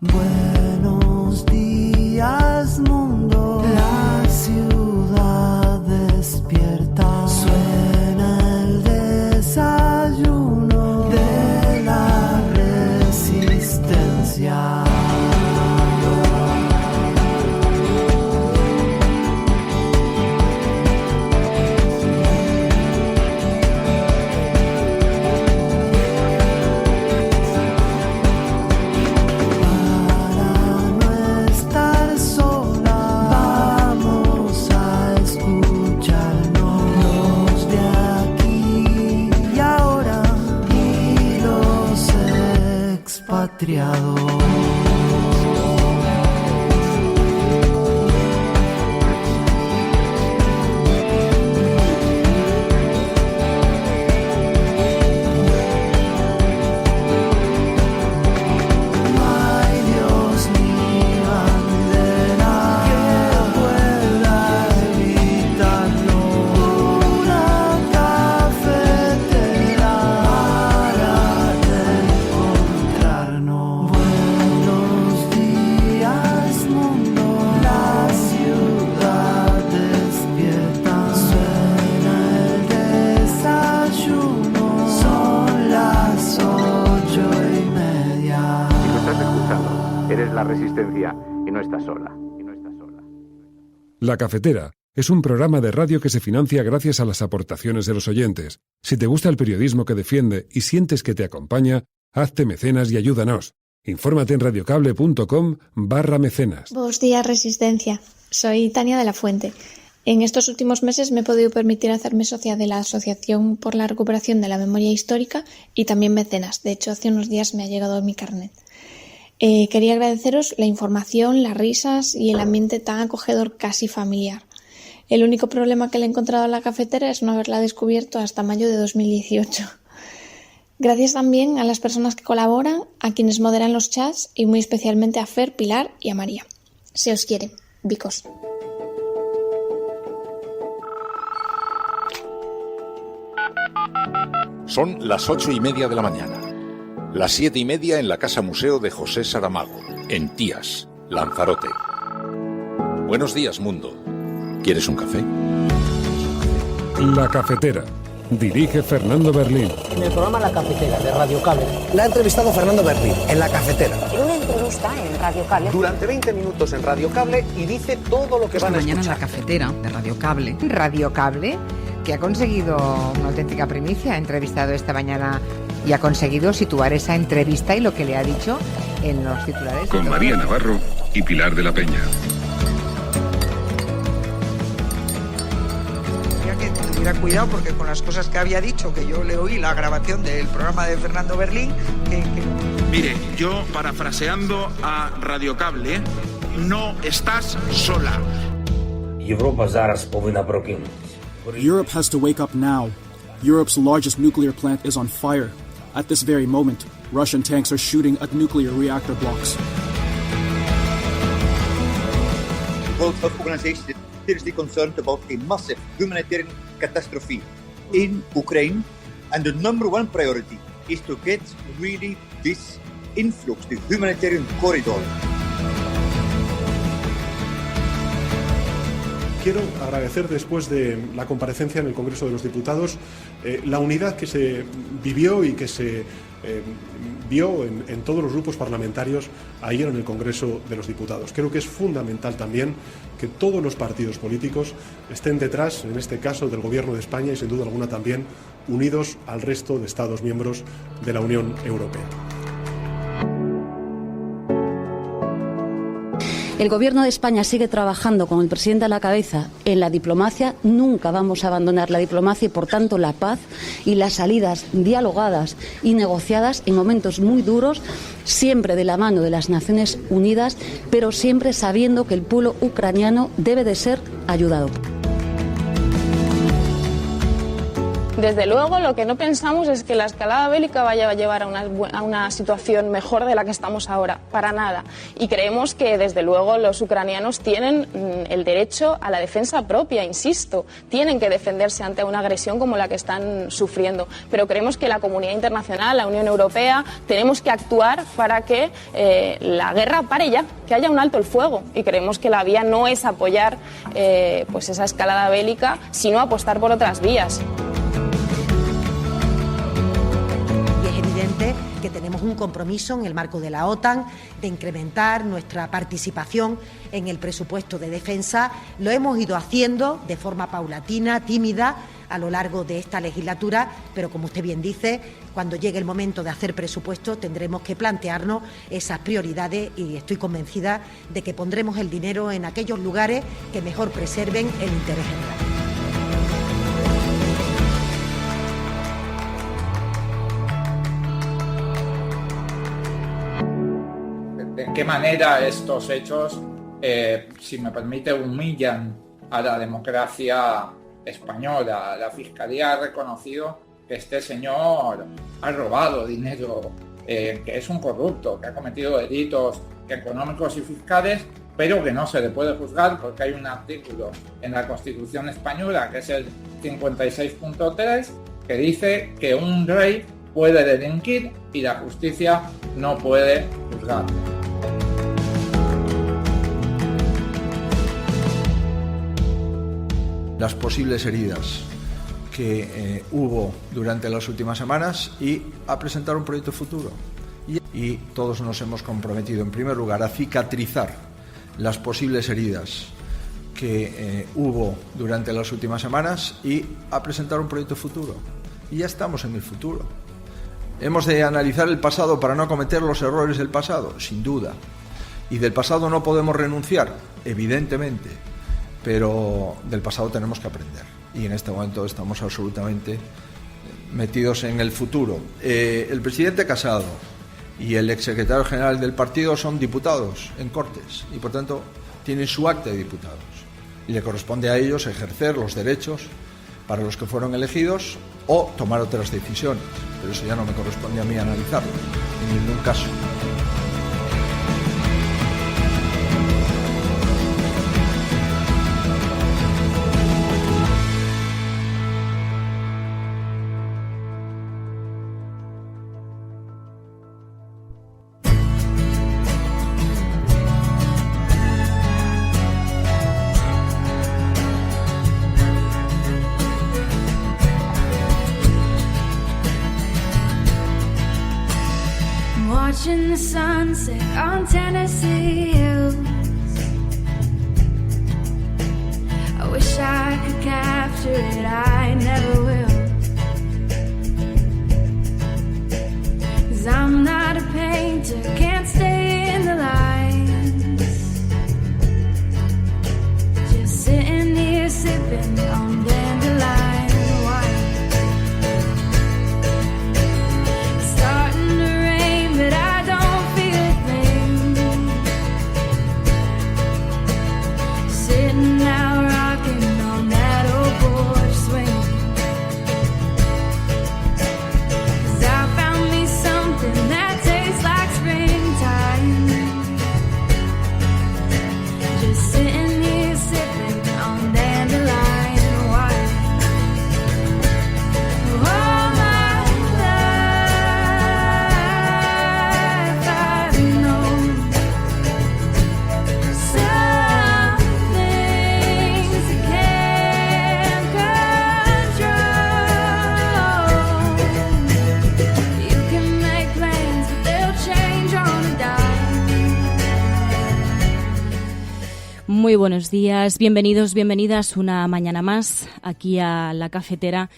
Buenos días, mundo. La ciudad despierta. Suena el desayuno de la resistencia. La Cafetera es un programa de radio que se financia gracias a las aportaciones de los oyentes. Si te gusta el periodismo que defiende y sientes que te acompaña, hazte mecenas y ayúdanos. Infórmate en radiocable.com/mecenas. Buenos días, Resistencia. Soy Tania de la Fuente. En estos últimos meses me he podido permitir hacerme socia de la Asociación por la Recuperación de la Memoria Histórica y también mecenas. De hecho, hace unos días me ha llegado mi carnet. Quería agradeceros la información, las risas y el ambiente tan acogedor, casi familiar. El único problema que le he encontrado a la cafetera es no haberla descubierto hasta mayo de 2018. Gracias también a las personas que colaboran, a quienes moderan los chats y muy especialmente a Fer, Pilar y a María. Se os quiere, bicos. Son las 8:30 de la mañana. Las 7:30 en la Casa Museo de José Saramago, en Tías, Lanzarote. Buenos días, mundo. ¿Quieres un café? La Cafetera. Dirige Fernando Berlín. En el programa La Cafetera de Radio Cable. La ha entrevistado Fernando Berlín en La Cafetera. En una entrevista en Radio Cable. Durante 20 minutos en Radio Cable y dice todo lo que van a escuchar. Mañana en La Cafetera de Radio Cable. Radio Cable, que ha conseguido una auténtica primicia. Ha entrevistado esta mañana y ha conseguido situar esa entrevista y lo que le ha dicho en los titulares. Con María Navarro y Pilar de la Peña. Que tuviera cuidado porque con las cosas que había dicho, que yo le oí la grabación del programa de Fernando Berlín, Mire, yo parafraseando a Radio Cable, no estás sola. Europa зараз повинна прокинутися. Europe has to wake up now. Europe's largest nuclear plant is on fire. At this very moment, Russian tanks are shooting at nuclear reactor blocks. The World Health Organization is seriously concerned about a massive humanitarian catastrophe in Ukraine, and the number one priority is to get really this influx, the humanitarian corridor. Quiero agradecer, después de la comparecencia en el Congreso de los Diputados, la unidad que se vivió y que se vio en todos los grupos parlamentarios ayer en el Congreso de los Diputados. Creo que es fundamental también que todos los partidos políticos estén detrás, en este caso, del Gobierno de España y, sin duda alguna, también unidos al resto de Estados miembros de la Unión Europea. El Gobierno de España sigue trabajando con el presidente a la cabeza en la diplomacia. Nunca vamos a abandonar la diplomacia y, por tanto, la paz y las salidas dialogadas y negociadas en momentos muy duros, siempre de la mano de las Naciones Unidas, pero siempre sabiendo que el pueblo ucraniano debe de ser ayudado. Desde luego, lo que no pensamos es que la escalada bélica vaya a llevar a una situación mejor de la que estamos ahora, para nada. Y creemos que, desde luego, los ucranianos tienen el derecho a la defensa propia, insisto, tienen que defenderse ante una agresión como la que están sufriendo. Pero creemos que la comunidad internacional, la Unión Europea, tenemos que actuar para que la guerra pare ya, que haya un alto el fuego. Y creemos que la vía no es apoyar pues esa escalada bélica, sino apostar por otras vías. Y es evidente que tenemos un compromiso en el marco de la OTAN de incrementar nuestra participación en el presupuesto de defensa. Lo hemos ido haciendo de forma paulatina, tímida, a lo largo de esta legislatura, pero como usted bien dice, cuando llegue el momento de hacer presupuesto tendremos que plantearnos esas prioridades y estoy convencida de que pondremos el dinero en aquellos lugares que mejor preserven el interés general. ¿De qué manera estos hechos, si me permite, humillan a la democracia española? La Fiscalía ha reconocido que este señor ha robado dinero, que es un corrupto, que ha cometido delitos económicos y fiscales, pero que no se le puede juzgar porque hay un artículo en la Constitución española, que es el 56.3, que dice que un rey puede delinquir y la justicia no puede juzgar. Las posibles heridas que hubo durante las últimas semanas y a presentar un proyecto futuro. Y todos nos hemos comprometido, en primer lugar, a cicatrizar las posibles heridas que hubo durante las últimas semanas y a presentar un proyecto futuro. Y ya estamos en el futuro. ¿Hemos de analizar el pasado para no cometer los errores del pasado? Sin duda. ¿Y del pasado no podemos renunciar? Evidentemente. Pero del pasado tenemos que aprender y en este momento estamos absolutamente metidos en el futuro. El presidente Casado y el exsecretario general del partido son diputados en Cortes y por tanto tienen su acta de diputados y le corresponde a ellos ejercer los derechos para los que fueron elegidos o tomar otras decisiones, pero eso ya no me corresponde a mí analizarlo en ningún caso. Watching the sunset on Tennessee hills. I wish I could capture it, I never will. 'Cause I'm not a painter, can't stay in the lines. Just sitting here sipping on dandelion wine. It's starting to rain, but I don't feel a thing. Sitting now rocking on that old porch swing. 'Cause I found me something that tastes like springtime. Just sitting here sipping on dandelion wine. All my life I've known some things you can't control. You can make plans, but they'll change on a dime. Muy buenos días, bienvenidos, bienvenidas una mañana más aquí a La Cafetera.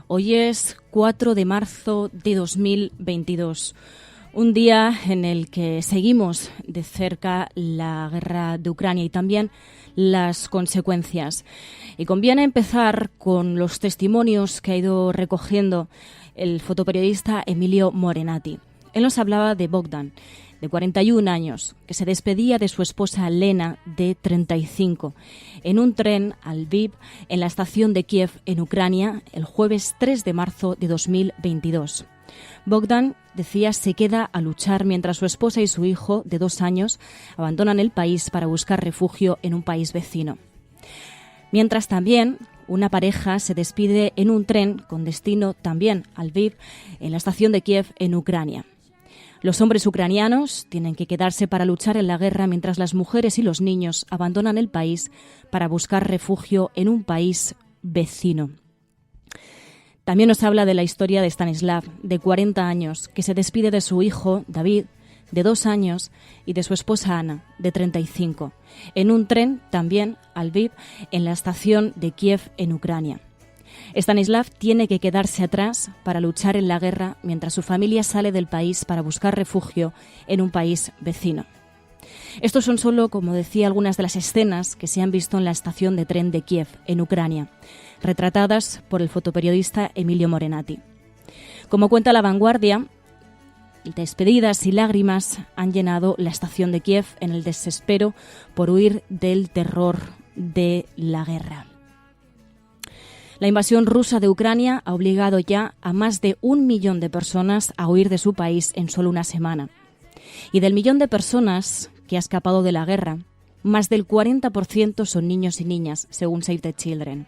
Hoy es 4 de marzo de 2022, un día en el que seguimos de cerca la guerra de Ucrania y también las consecuencias. Y conviene empezar con los testimonios que ha ido recogiendo el fotoperiodista Emilio Morenati. Él nos hablaba de Bogdan, de 41 años, que se despedía de su esposa Lena, de 35, en un tren a Lviv, en la estación de Kiev, en Ucrania, el jueves 3 de marzo de 2022. Bogdan, decía, se queda a luchar mientras su esposa y su hijo, de 2 años, abandonan el país para buscar refugio en un país vecino. Mientras también una pareja se despide en un tren con destino también a Lviv, en la estación de Kiev, en Ucrania. Los hombres ucranianos tienen que quedarse para luchar en la guerra mientras las mujeres y los niños abandonan el país para buscar refugio en un país vecino. También nos habla de la historia de Stanislav, de 40 años, que se despide de su hijo, David, de 2 años, y de su esposa Ana, de 35, en un tren también a Lviv, en la estación de Kiev, en Ucrania. Stanislav tiene que quedarse atrás para luchar en la guerra mientras su familia sale del país para buscar refugio en un país vecino. Estos son solo, como decía, algunas de las escenas que se han visto en la estación de tren de Kiev, en Ucrania, retratadas por el fotoperiodista Emilio Morenati. Como cuenta La Vanguardia, despedidas y lágrimas han llenado la estación de Kiev en el desespero por huir del terror de la guerra. La invasión rusa de Ucrania ha obligado ya a más de 1 millón de personas a huir de su país en solo una semana. Y del millón de personas que ha escapado de la guerra, más del 40% son niños y niñas, según Save the Children.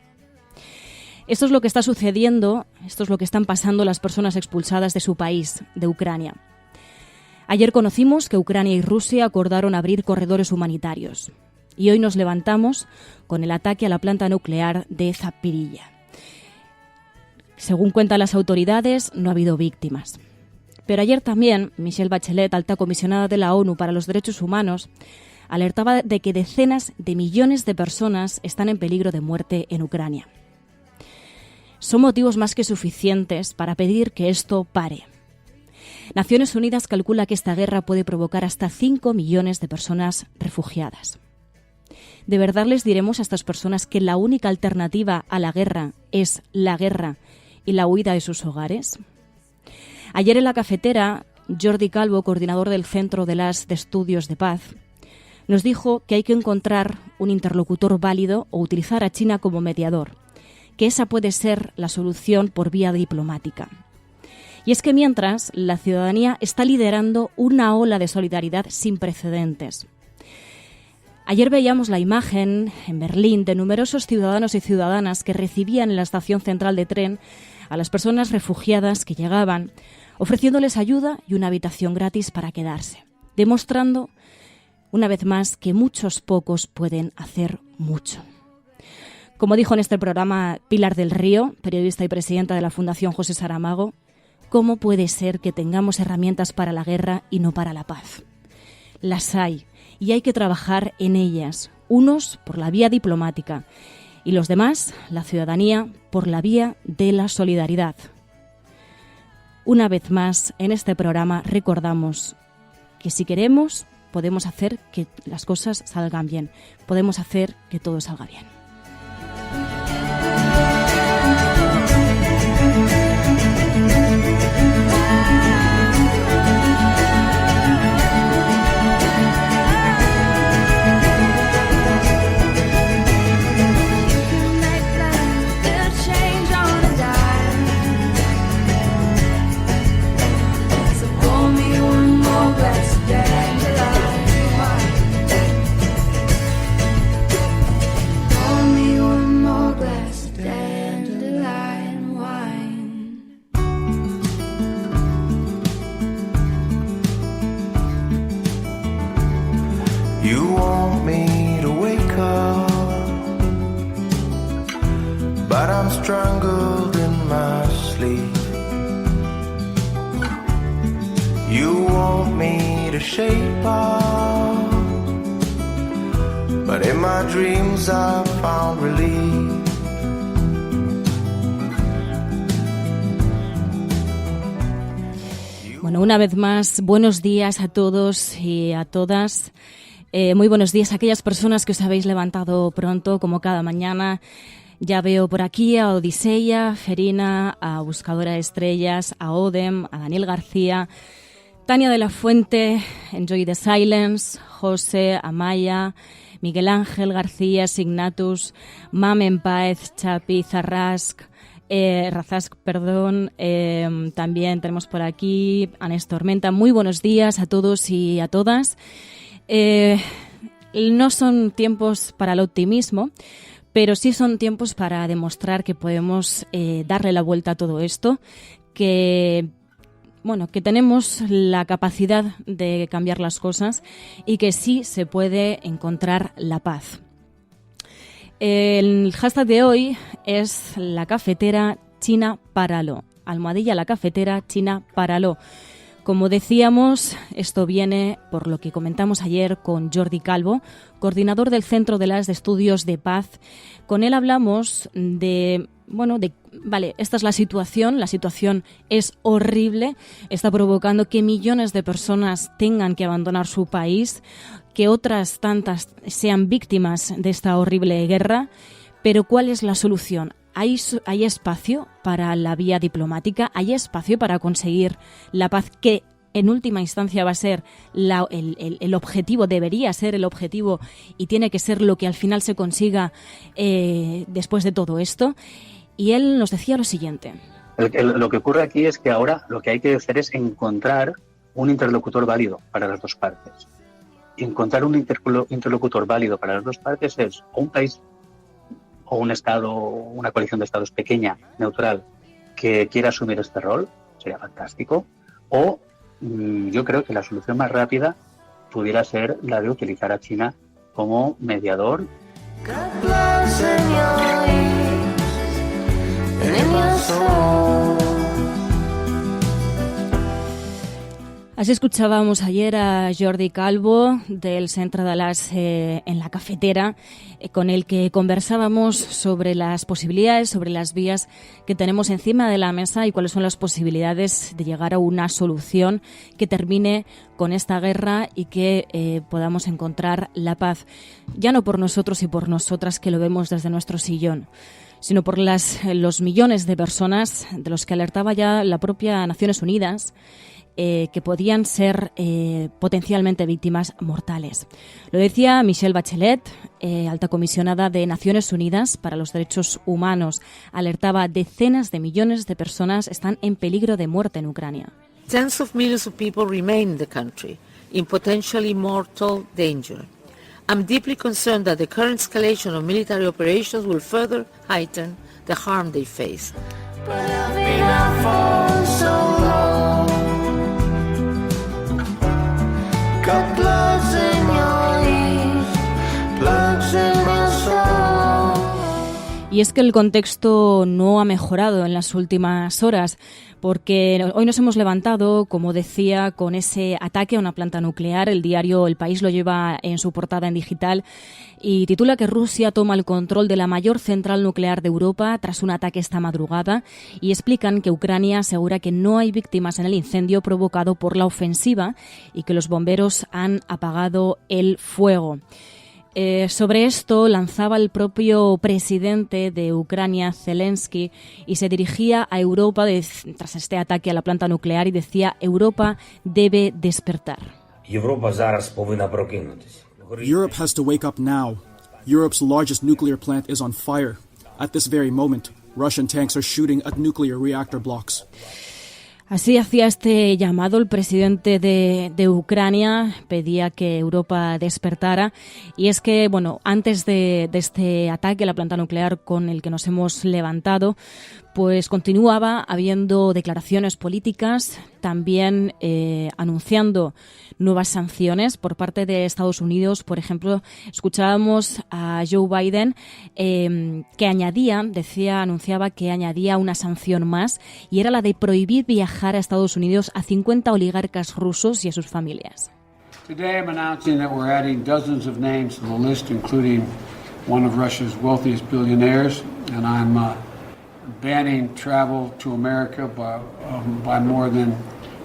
Esto es lo que está sucediendo, esto es lo que están pasando las personas expulsadas de su país, de Ucrania. Ayer conocimos que Ucrania y Rusia acordaron abrir corredores humanitarios. Y hoy nos levantamos con el ataque a la planta nuclear de Zaporizhia. Según cuentan las autoridades, no ha habido víctimas. Pero ayer también Michelle Bachelet, alta comisionada de la ONU para los Derechos Humanos, alertaba de que decenas de millones de personas están en peligro de muerte en Ucrania. Son motivos más que suficientes para pedir que esto pare. Naciones Unidas calcula que esta guerra puede provocar hasta 5 millones de personas refugiadas. ¿De verdad les diremos a estas personas que la única alternativa a la guerra es la guerra y la huida de sus hogares? Ayer en la cafetera, Jordi Calvo, coordinador del Centro de Estudios de Paz, nos dijo que hay que encontrar un interlocutor válido o utilizar a China como mediador, que esa puede ser la solución por vía diplomática. Y es que mientras, la ciudadanía está liderando una ola de solidaridad sin precedentes. Ayer veíamos la imagen en Berlín de numerosos ciudadanos y ciudadanas que recibían en la estación central de tren a las personas refugiadas que llegaban, ofreciéndoles ayuda y una habitación gratis para quedarse, demostrando una vez más que muchos pocos pueden hacer mucho. Como dijo en este programa Pilar del Río, periodista y presidenta de la Fundación José Saramago, ¿cómo puede ser que tengamos herramientas para la guerra y no para la paz? Las hay, y hay que trabajar en ellas, unos por la vía diplomática y los demás, la ciudadanía, por la vía de la solidaridad. Una vez más, en este programa recordamos que si queremos, podemos hacer que las cosas salgan bien, podemos hacer que todo salga bien. But I'm strangled in my sleep. You want me to shape up, but in my dreams I found relief. Bueno, una vez más, buenos días a todos y a todas. Muy buenos días a aquellas personas que os habéis levantado pronto, como cada mañana. Ya veo por aquí a Odiseya, Ferina, a Buscadora de Estrellas, a Odem, a Daniel García. Tania de la Fuente, Enjoy the Silence, José, Amaya, Miguel Ángel García, Signatus, Mamen Páez, Chapi, Razask, también tenemos por aquí Anés Tormenta. Muy buenos días a todos y a todas. No son tiempos para el optimismo, pero sí son tiempos para demostrar que podemos darle la vuelta a todo esto, que tenemos la capacidad de cambiar las cosas y que sí se puede encontrar la paz. El hashtag de hoy es la cafetera China Páralo. Almohadilla la cafetera China Páralo. Como decíamos, esto viene por lo que comentamos ayer con Jordi Calvo, coordinador del Centro de las Estudios de Paz. Con él hablamos esta es la situación es horrible, está provocando que millones de personas tengan que abandonar su país, que otras tantas sean víctimas de esta horrible guerra, pero ¿cuál es la solución? ¿Hay espacio para la vía diplomática? ¿Hay espacio para conseguir la paz que en última instancia va a ser el objetivo, debería ser el objetivo y tiene que ser lo que al final se consiga después de todo esto? Y él nos decía lo siguiente. Lo que ocurre aquí es que ahora lo que hay que hacer es encontrar un interlocutor válido para las dos partes. Encontrar un interlocutor válido para las dos partes es o un país o un Estado, una coalición de Estados pequeña, neutral, que quiera asumir este rol, sería fantástico, o yo creo que la solución más rápida pudiera ser la de utilizar a China como mediador. Así escuchábamos ayer a Jordi Calvo del Centre de las en la cafetera, con el que conversábamos sobre las posibilidades, sobre las vías que tenemos encima de la mesa y cuáles son las posibilidades de llegar a una solución que termine con esta guerra y que podamos encontrar la paz, ya no por nosotros y por nosotras que lo vemos desde nuestro sillón, sino por los millones de personas de los que alertaba ya la propia Naciones Unidas, que podían ser potencialmente víctimas mortales. Lo decía Michelle Bachelet, alta comisionada de Naciones Unidas para los Derechos Humanos. Alertaba: decenas de millones de personas están en peligro de muerte en Ucrania. Tens of millions of people remain in the country in potentially mortal danger. I'm deeply concerned that the current escalation of military operations will further heighten the harm they face. Y es que el contexto no ha mejorado en las últimas horas, porque hoy nos hemos levantado, como decía, con ese ataque a una planta nuclear. El diario El País lo lleva en su portada en digital y titula que Rusia toma el control de la mayor central nuclear de Europa tras un ataque esta madrugada, y explican que Ucrania asegura que no hay víctimas en el incendio provocado por la ofensiva y que los bomberos han apagado el fuego. Sobre esto lanzaba el propio presidente de Ucrania, Zelensky, y se dirigía a Europa tras este ataque a la planta nuclear y decía: Europa debe despertar. Європа зараз повинна прокинутися. Europe has to wake up now. Europe's largest nuclear plant is on fire. At this very moment, Russian tanks are shooting at nuclear reactor blocks. Así hacía este llamado el presidente de Ucrania, pedía que Europa despertara. Y es que, antes de este ataque a la planta nuclear con el que nos hemos levantado, pues continuaba habiendo declaraciones políticas, también anunciando nuevas sanciones por parte de Estados Unidos. Por ejemplo, escuchábamos a Joe Biden que anunciaba que añadía una sanción más, y era la de prohibir viajar a Estados Unidos a 50 oligarcas rusos y a sus familias. Today I'm announcing that we're adding dozens of names to the list, including one of Russia's wealthiest billionaires, and I'm banning travel to America by more than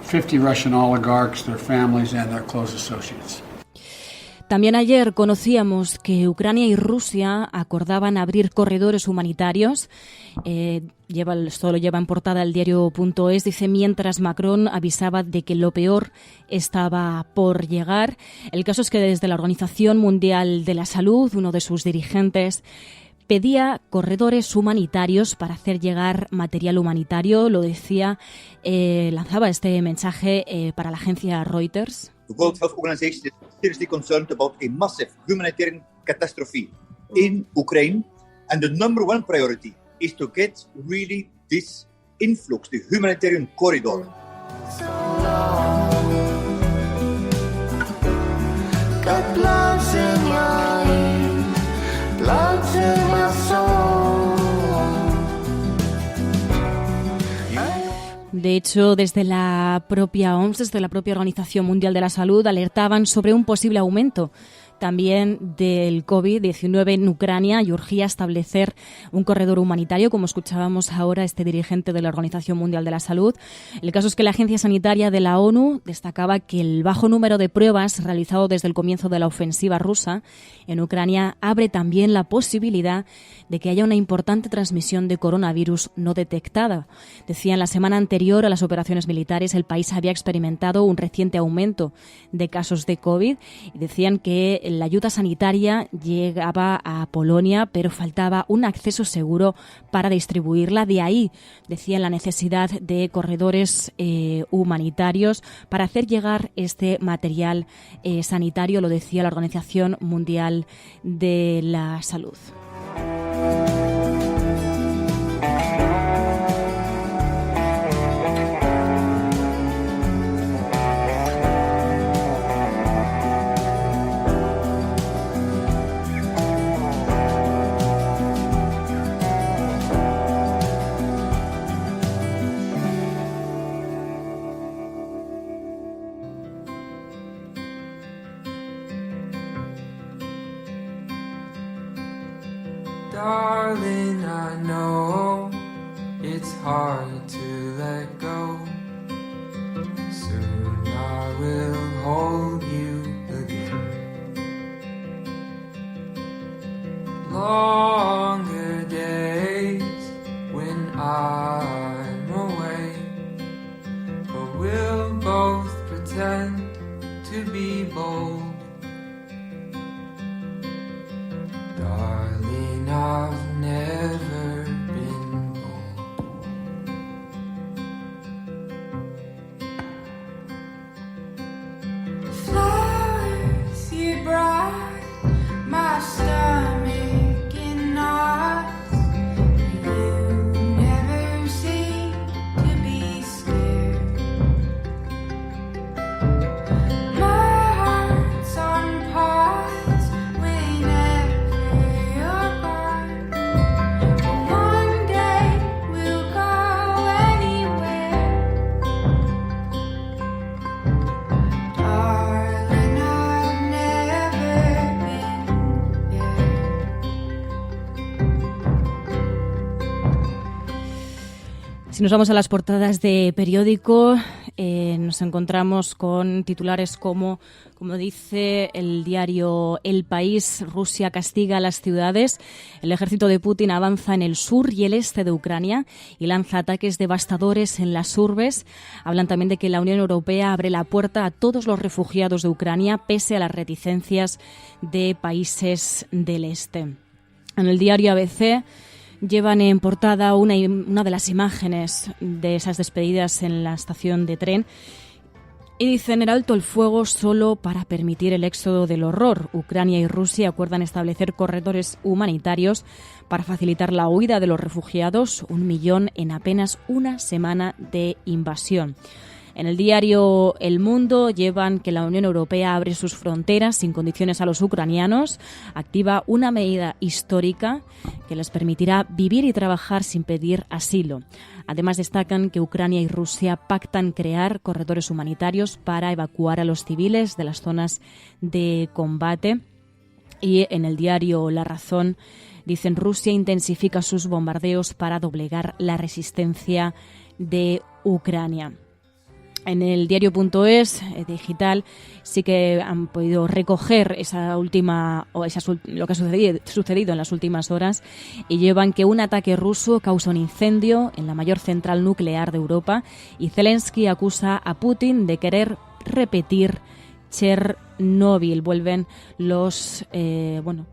50 Russian oligarchs, their families and their close associates. También ayer conocíamos que Ucrania y Rusia acordaban abrir corredores humanitarios. Esto lo lleva en portada el diario.es. Dice, mientras Macron avisaba de que lo peor estaba por llegar. El caso es que desde la Organización Mundial de la Salud, uno de sus dirigentes pedía corredores humanitarios para hacer llegar material humanitario. Lo decía, lanzaba este mensaje para la agencia Reuters. The World Health Organization is seriously concerned about a massive humanitarian catastrophe in Ukraine, and the number one priority is to get really this influx, the humanitarian corridor. Got bloods in your ears, bloods in my soul. De hecho, desde la propia OMS, desde la propia Organización Mundial de la Salud, alertaban sobre un posible aumento también del COVID-19 en Ucrania y urgía establecer un corredor humanitario, como escuchábamos ahora este dirigente de la Organización Mundial de la Salud. El caso es que la Agencia Sanitaria de la ONU destacaba que el bajo número de pruebas realizado desde el comienzo de la ofensiva rusa en Ucrania abre también la posibilidad de que haya una importante transmisión de coronavirus no detectada. Decían, la semana anterior a las operaciones militares el país había experimentado un reciente aumento de casos de COVID y decían que la ayuda sanitaria llegaba a Polonia, pero faltaba un acceso seguro para distribuirla. De ahí, decían, la necesidad de corredores humanitarios para hacer llegar este material sanitario, lo decía la Organización Mundial de la Salud. Darling, I know it's hard to let go. Soon I will hold you again. Longer days when I'm away, but we'll both pretend to be bold. Darling, I've never been bold. Flowers you brought, my stomach in knots. You never seem to be scared. My heart's on pause whenever you're gone. But one day we'll go anywhere. Darling, I've never been there. Si nos vamos a las portadas de periódico, nos encontramos con titulares como dice el diario El País, Rusia castiga a las ciudades, el ejército de Putin avanza en el sur y el este de Ucrania y lanza ataques devastadores en las urbes. Hablan también de que la Unión Europea abre la puerta a todos los refugiados de Ucrania pese a las reticencias de países del este. En el diario ABC llevan en portada una de las imágenes de esas despedidas en la estación de tren y dicen: el alto el fuego solo para permitir el éxodo del horror. Ucrania y Rusia acuerdan establecer corredores humanitarios para facilitar la huida de los refugiados, 1 millón en apenas una semana de invasión. En el diario El Mundo llevan que la Unión Europea abre sus fronteras sin condiciones a los ucranianos, activa una medida histórica que les permitirá vivir y trabajar sin pedir asilo. Además, destacan que Ucrania y Rusia pactan crear corredores humanitarios para evacuar a los civiles de las zonas de combate. Y en el diario La Razón dicen: Rusia intensifica sus bombardeos para doblegar la resistencia de Ucrania. En el diario.es digital sí que han podido recoger lo que ha sucedido en las últimas horas y llevan que un ataque ruso causa un incendio en la mayor central nuclear de Europa y Zelensky acusa a Putin de querer repetir Chernóbil. Vuelven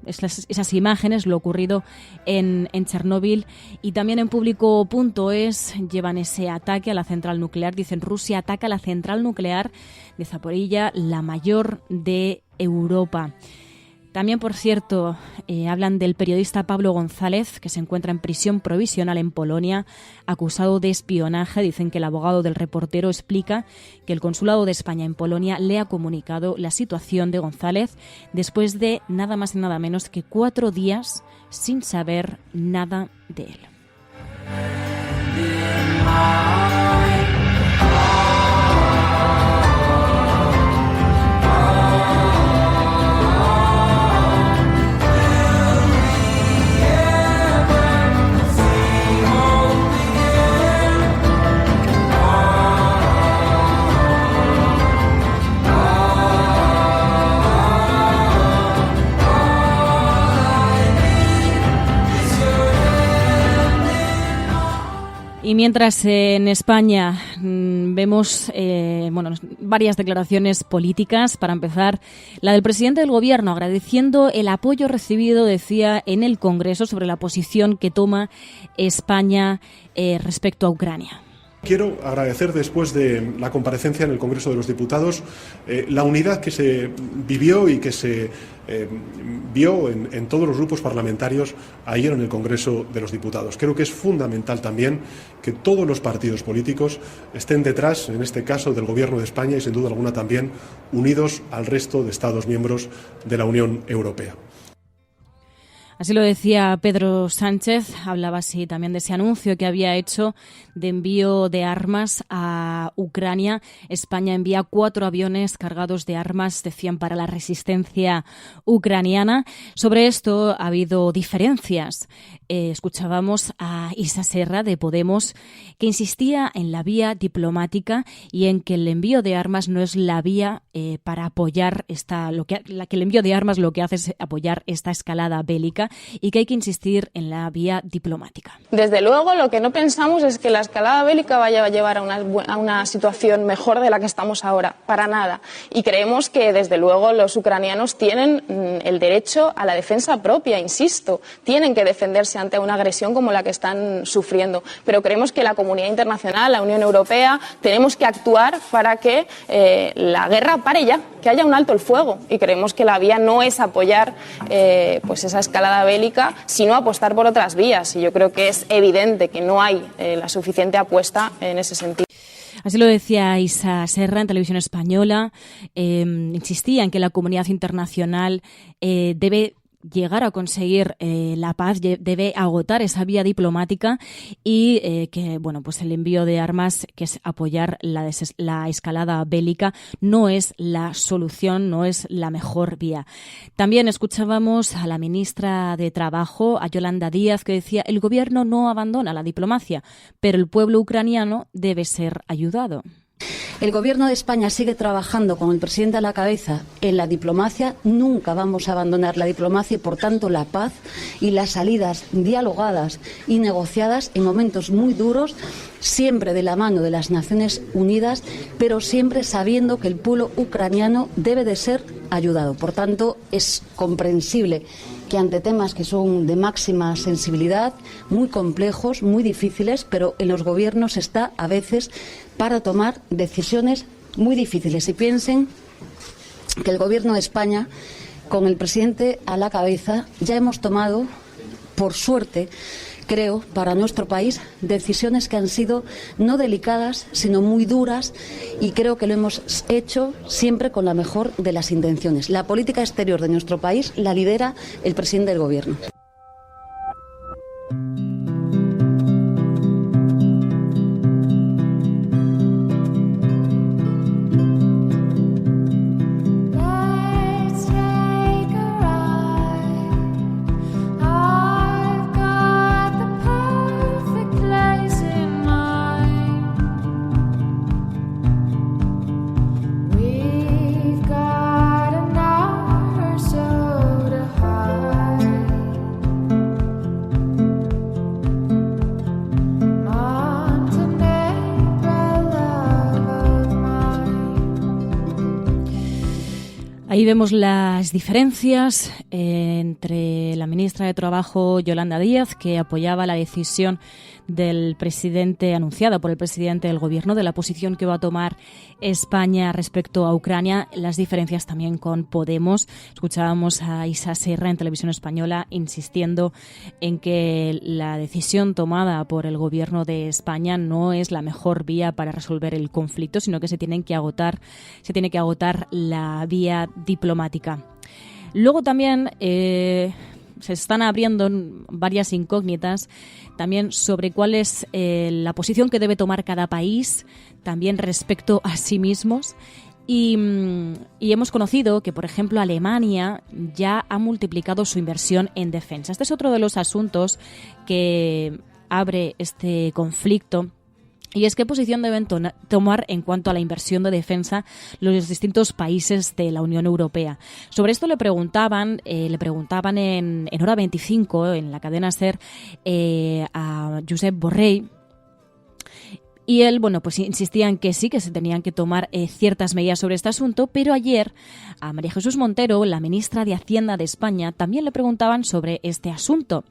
esas imágenes, lo ocurrido en Chernóbil, y también en Público.es llevan ese ataque a la central nuclear. Dicen: Rusia ataca la central nuclear de Zaporilla, la mayor de Europa. También, por cierto, hablan del periodista Pablo González, que se encuentra en prisión provisional en Polonia, acusado de espionaje. Dicen que el abogado del reportero explica que el Consulado de España en Polonia le ha comunicado la situación de González después de nada más y nada menos que 4 días sin saber nada de él. Y mientras en España vemos varias declaraciones políticas. Para empezar, la del presidente del Gobierno agradeciendo el apoyo recibido, decía, en el Congreso sobre la posición que toma España respecto a Ucrania. Quiero agradecer, después de la comparecencia en el Congreso de los Diputados, la unidad que se vivió y que se vio en todos los grupos parlamentarios ayer en el Congreso de los Diputados. Creo que es fundamental también que todos los partidos políticos estén detrás, en este caso, del Gobierno de España y, sin duda alguna, también unidos al resto de Estados miembros de la Unión Europea. Así lo decía Pedro Sánchez, hablaba así también de ese anuncio que había hecho de envío de armas a Ucrania. España envía 4 aviones cargados de armas, decían, para la resistencia ucraniana. Sobre esto ha habido diferencias. Escuchábamos a Isa Serra de Podemos, que insistía en la vía diplomática y en que el envío de armas no es la vía para apoyar que el envío de armas lo que hace es apoyar esta escalada bélica, y que hay que insistir en la vía diplomática. Desde luego, lo que no pensamos es que la escalada bélica vaya a llevar a una situación mejor de la que estamos ahora, para nada. Y creemos que, desde luego, los ucranianos tienen el derecho a la defensa propia, insisto, tienen que defenderse ante una agresión como la que están sufriendo. Pero creemos que la comunidad internacional, la Unión Europea, tenemos que actuar para que la guerra pare ya, que haya un alto el fuego. Y creemos que la vía no es apoyar esa escalada bélica, sino apostar por otras vías. Y yo creo que es evidente que no hay la suficiente apuesta en ese sentido. Así lo decía Isa Serra en Televisión Española. Insistía en que la comunidad internacional debe llegar a conseguir la paz, debe agotar esa vía diplomática y que el envío de armas, que es apoyar la escalada bélica, no es la solución, no es la mejor vía. También escuchábamos a la ministra de Trabajo, a Yolanda Díaz, que decía: el gobierno no abandona la diplomacia, pero el pueblo ucraniano debe ser ayudado. El Gobierno de España sigue trabajando con el presidente a la cabeza en la diplomacia. Nunca vamos a abandonar la diplomacia y, por tanto, la paz y las salidas dialogadas y negociadas en momentos muy duros, siempre de la mano de las Naciones Unidas, pero siempre sabiendo que el pueblo ucraniano debe de ser ayudado. Por tanto, es comprensible que ante temas que son de máxima sensibilidad, muy complejos, muy difíciles, pero en los gobiernos está a veces para tomar decisiones muy difíciles. Y piensen que el Gobierno de España, con el presidente a la cabeza, ya hemos tomado, por suerte, creo, para nuestro país, decisiones que han sido no delicadas, sino muy duras, y creo que lo hemos hecho siempre con la mejor de las intenciones. La política exterior de nuestro país la lidera el presidente del Gobierno. Ahí vemos las diferencias entre la ministra de Trabajo, Yolanda Díaz, que apoyaba la decisión del presidente, anunciada por el presidente del Gobierno, de la posición que va a tomar España respecto a Ucrania. Las diferencias también con Podemos. Escuchábamos a Isa Serra en Televisión Española insistiendo en que la decisión tomada por el Gobierno de España no es la mejor vía para resolver el conflicto, sino que se tiene que agotar la vía diplomática. Luego también se están abriendo varias incógnitas también sobre cuál es la posición que debe tomar cada país también respecto a sí mismos. Y hemos conocido que, por ejemplo, Alemania ya ha multiplicado su inversión en defensa. Este es otro de los asuntos que abre este conflicto. Y es qué posición deben tomar en cuanto a la inversión de defensa los distintos países de la Unión Europea. Sobre esto le preguntaban en Hora 25, en la cadena SER, a Josep Borrell. Y él, pues insistía en que sí, que se tenían que tomar ciertas medidas sobre este asunto, pero ayer a María Jesús Montero, la ministra de Hacienda de España, también le preguntaban sobre este asunto.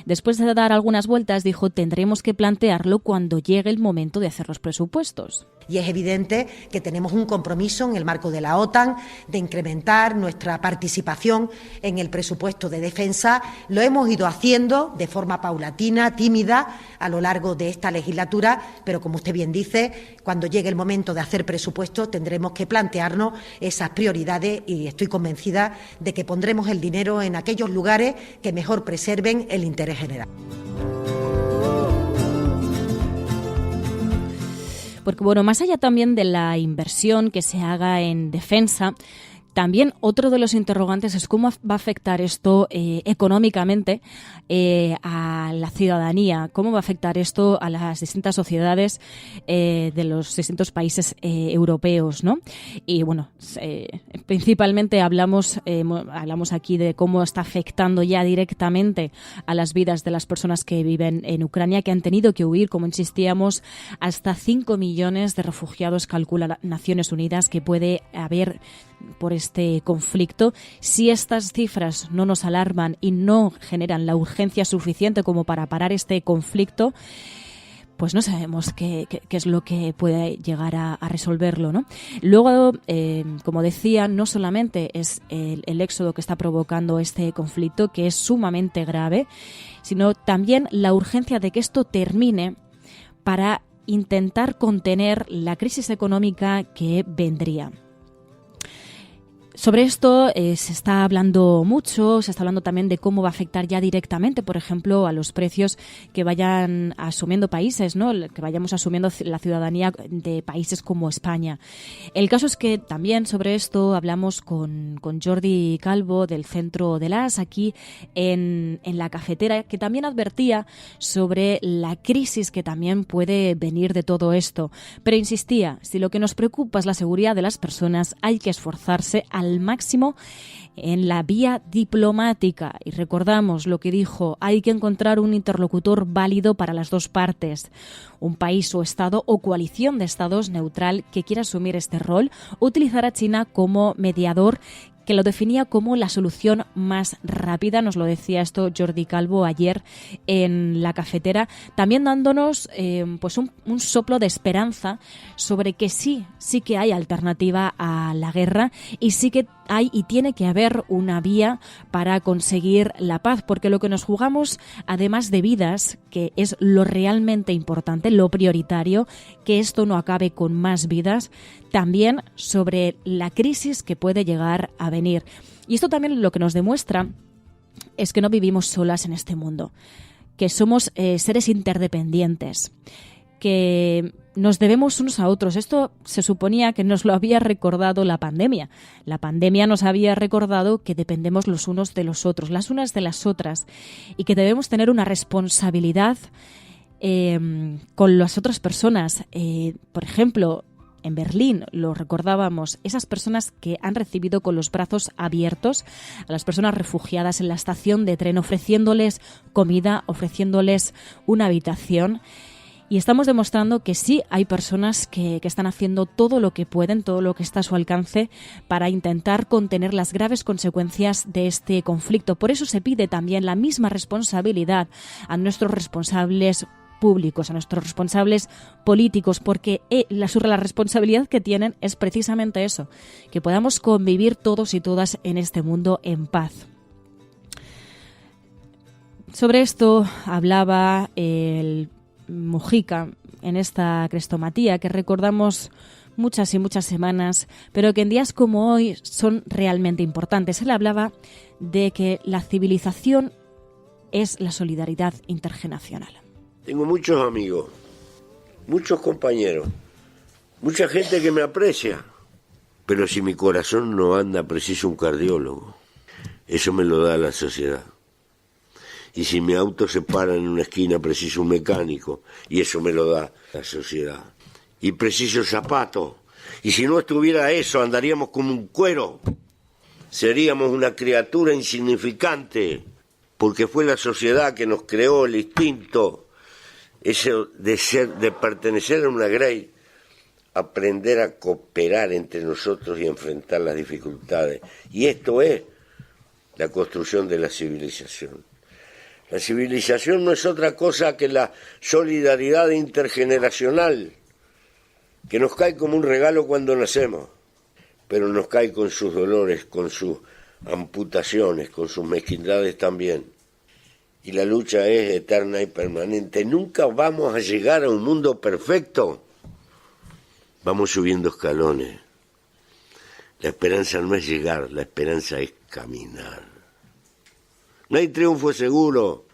Después de dar algunas vueltas, dijo: tendremos que plantearlo cuando llegue el momento de hacer los presupuestos. Y es evidente que tenemos un compromiso en el marco de la OTAN de incrementar nuestra participación en el presupuesto de defensa. Lo hemos ido haciendo de forma paulatina, tímida, a lo largo de esta legislatura, pero como usted bien dice, cuando llegue el momento de hacer presupuestos tendremos que plantearnos esas prioridades y estoy convencida de que pondremos el dinero en aquellos lugares que mejor preserven el interés general. Porque, más allá también de la inversión que se haga en defensa, también otro de los interrogantes es cómo va a afectar esto económicamente a la ciudadanía, cómo va a afectar esto a las distintas sociedades de los distintos países europeos, ¿no? Y principalmente hablamos aquí de cómo está afectando ya directamente a las vidas de las personas que viven en Ucrania, que han tenido que huir, como insistíamos, hasta 5 millones de refugiados, calcula Naciones Unidas, que puede haber por este conflicto. Si estas cifras no nos alarman y no generan la urgencia suficiente como para parar este conflicto, pues no sabemos qué es lo que puede llegar a resolverlo, ¿no? Luego, como decía, no solamente es el éxodo que está provocando este conflicto, que es sumamente grave, sino también la urgencia de que esto termine para intentar contener la crisis económica que vendría. Sobre esto se está hablando mucho, se está hablando también de cómo va a afectar ya directamente, por ejemplo, a los precios que vayan asumiendo países, ¿no? Que vayamos asumiendo la ciudadanía de países como España. El caso es que también sobre esto hablamos con Jordi Calvo del Centro de las aquí en la cafetera, que también advertía sobre la crisis que también puede venir de todo esto. Pero insistía, si lo que nos preocupa es la seguridad de las personas, hay que esforzarse al máximo en la vía diplomática. Y recordamos lo que dijo: hay que encontrar un interlocutor válido para las dos partes, un país o estado o coalición de estados neutral que quiera asumir este rol, utilizar a China como mediador, que lo definía como la solución más rápida. Nos lo decía esto Jordi Calvo ayer en la cafetera, también dándonos un soplo de esperanza sobre que sí que hay alternativa a la guerra y sí que hay y tiene que haber una vía para conseguir la paz, porque lo que nos jugamos, además de vidas, que es lo realmente importante, lo prioritario, que esto no acabe con más vidas, también sobre la crisis que puede llegar a venir. Y esto también lo que nos demuestra es que no vivimos solas en este mundo, que somos seres interdependientes, que nos debemos unos a otros. Esto se suponía que nos lo había recordado la pandemia. La pandemia nos había recordado que dependemos los unos de los otros, las unas de las otras, y que debemos tener una responsabilidad con las otras personas. Por ejemplo, en Berlín, lo recordábamos, esas personas que han recibido con los brazos abiertos a las personas refugiadas en la estación de tren, ofreciéndoles comida, ofreciéndoles una habitación. Y estamos demostrando que sí hay personas que están haciendo todo lo que pueden, todo lo que está a su alcance para intentar contener las graves consecuencias de este conflicto. Por eso se pide también la misma responsabilidad a nuestros responsables públicos, a nuestros responsables políticos, porque la responsabilidad que tienen es precisamente eso, que podamos convivir todos y todas en este mundo en paz. Sobre esto hablaba el Mujica en esta crestomatía que recordamos muchas y muchas semanas, pero que en días como hoy son realmente importantes. Él hablaba de que la civilización es la solidaridad intergeneracional. Tengo muchos amigos, muchos compañeros, mucha gente que me aprecia, pero si mi corazón no anda, preciso un cardiólogo. Eso me lo da la sociedad. Y si mi auto se para en una esquina, preciso un mecánico, y eso me lo da la sociedad. Y preciso zapatos. Y si no estuviera eso, andaríamos como un cuero. Seríamos una criatura insignificante, porque fue la sociedad que nos creó el instinto, eso de pertenecer a una grey, aprender a cooperar entre nosotros y enfrentar las dificultades. Y esto es la construcción de la civilización. La civilización no es otra cosa que la solidaridad intergeneracional, que nos cae como un regalo cuando nacemos, pero nos cae con sus dolores, con sus amputaciones, con sus mezquindades también. Y la lucha es eterna y permanente. Nunca vamos a llegar a un mundo perfecto. Vamos subiendo escalones. La esperanza no es llegar, la esperanza es caminar. No hay triunfo seguro.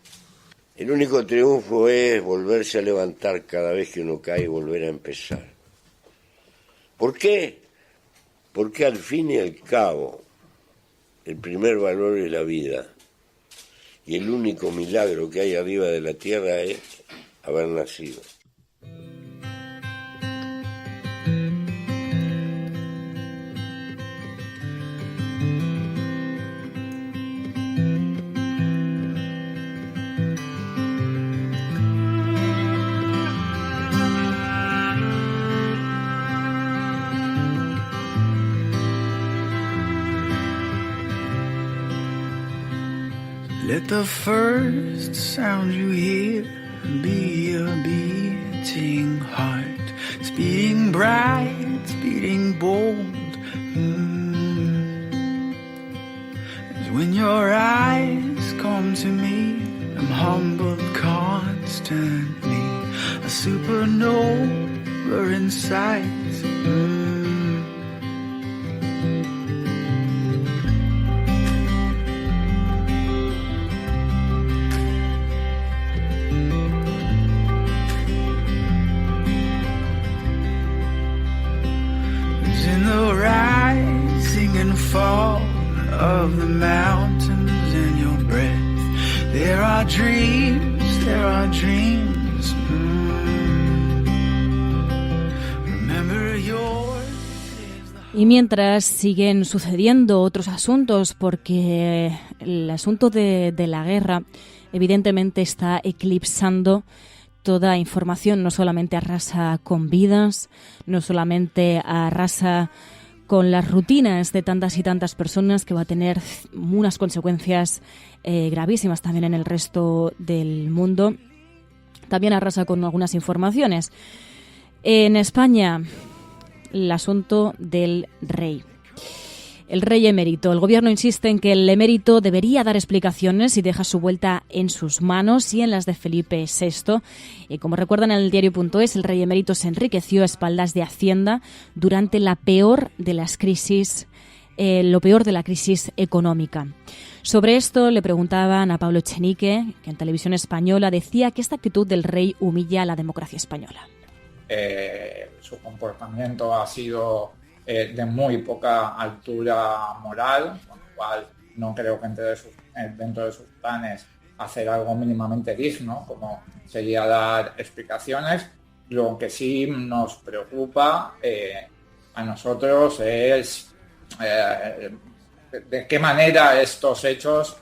El único triunfo es volverse a levantar cada vez que uno cae y volver a empezar. ¿Por qué? Porque al fin y al cabo, el primer valor es la vida. Y el único milagro que hay arriba de la tierra es haber nacido. Let the first sound you hear be a beating heart, speeding bright, speeding bold. As when your eyes come to me, I'm humbled constantly, a supernova in sight. Fall of the mountains in your breath. There are dreams, there are dreams. Remember yours. Y mientras siguen sucediendo otros asuntos, porque el asunto de la guerra evidentemente está eclipsando toda información, no solamente arrasa con vidas, no solamente arrasa con las rutinas de tantas y tantas personas, que va a tener unas consecuencias gravísimas también en el resto del mundo. También arrasa con algunas informaciones. En España, el asunto del rey. El rey emérito. El gobierno insiste en que el emérito debería dar explicaciones y deja su vuelta en sus manos y en las de Felipe VI. Y como recuerdan en el diario.es, el rey emérito se enriqueció a espaldas de Hacienda durante la peor de las crisis, lo peor de la crisis económica. Sobre esto le preguntaban a Pablo Echenique, que en Televisión Española decía que esta actitud del rey humilla a la democracia española. Su comportamiento ha sido de muy poca altura moral, con lo cual no creo que dentro de sus planes hacer algo mínimamente digno, como sería dar explicaciones. Lo que sí nos preocupa a nosotros es de qué manera estos hechos,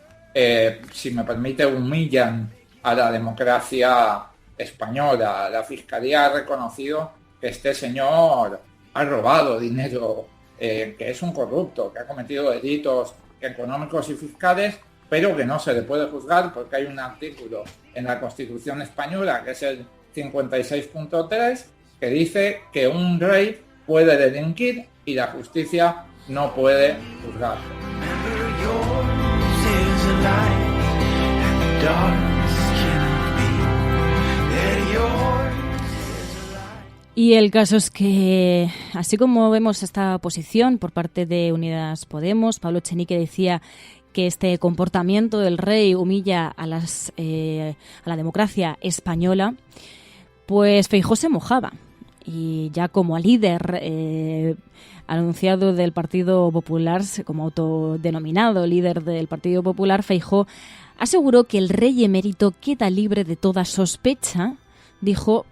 si me permite, humillan a la democracia española, la Fiscalía ha reconocido que este señor ha robado dinero, que es un corrupto, que ha cometido delitos económicos y fiscales, pero que no se le puede juzgar porque hay un artículo en la Constitución española, que es el 56.3, que dice que un rey puede delinquir y la justicia no puede juzgarlo. Y el caso es que, así como vemos esta posición por parte de Unidas Podemos, Pablo Echenique decía que este comportamiento del rey humilla a la democracia española, pues Feijóo se mojaba. Y ya como líder anunciado del Partido Popular, como autodenominado líder del Partido Popular, Feijóo aseguró que el rey emérito queda libre de toda sospecha, dijo,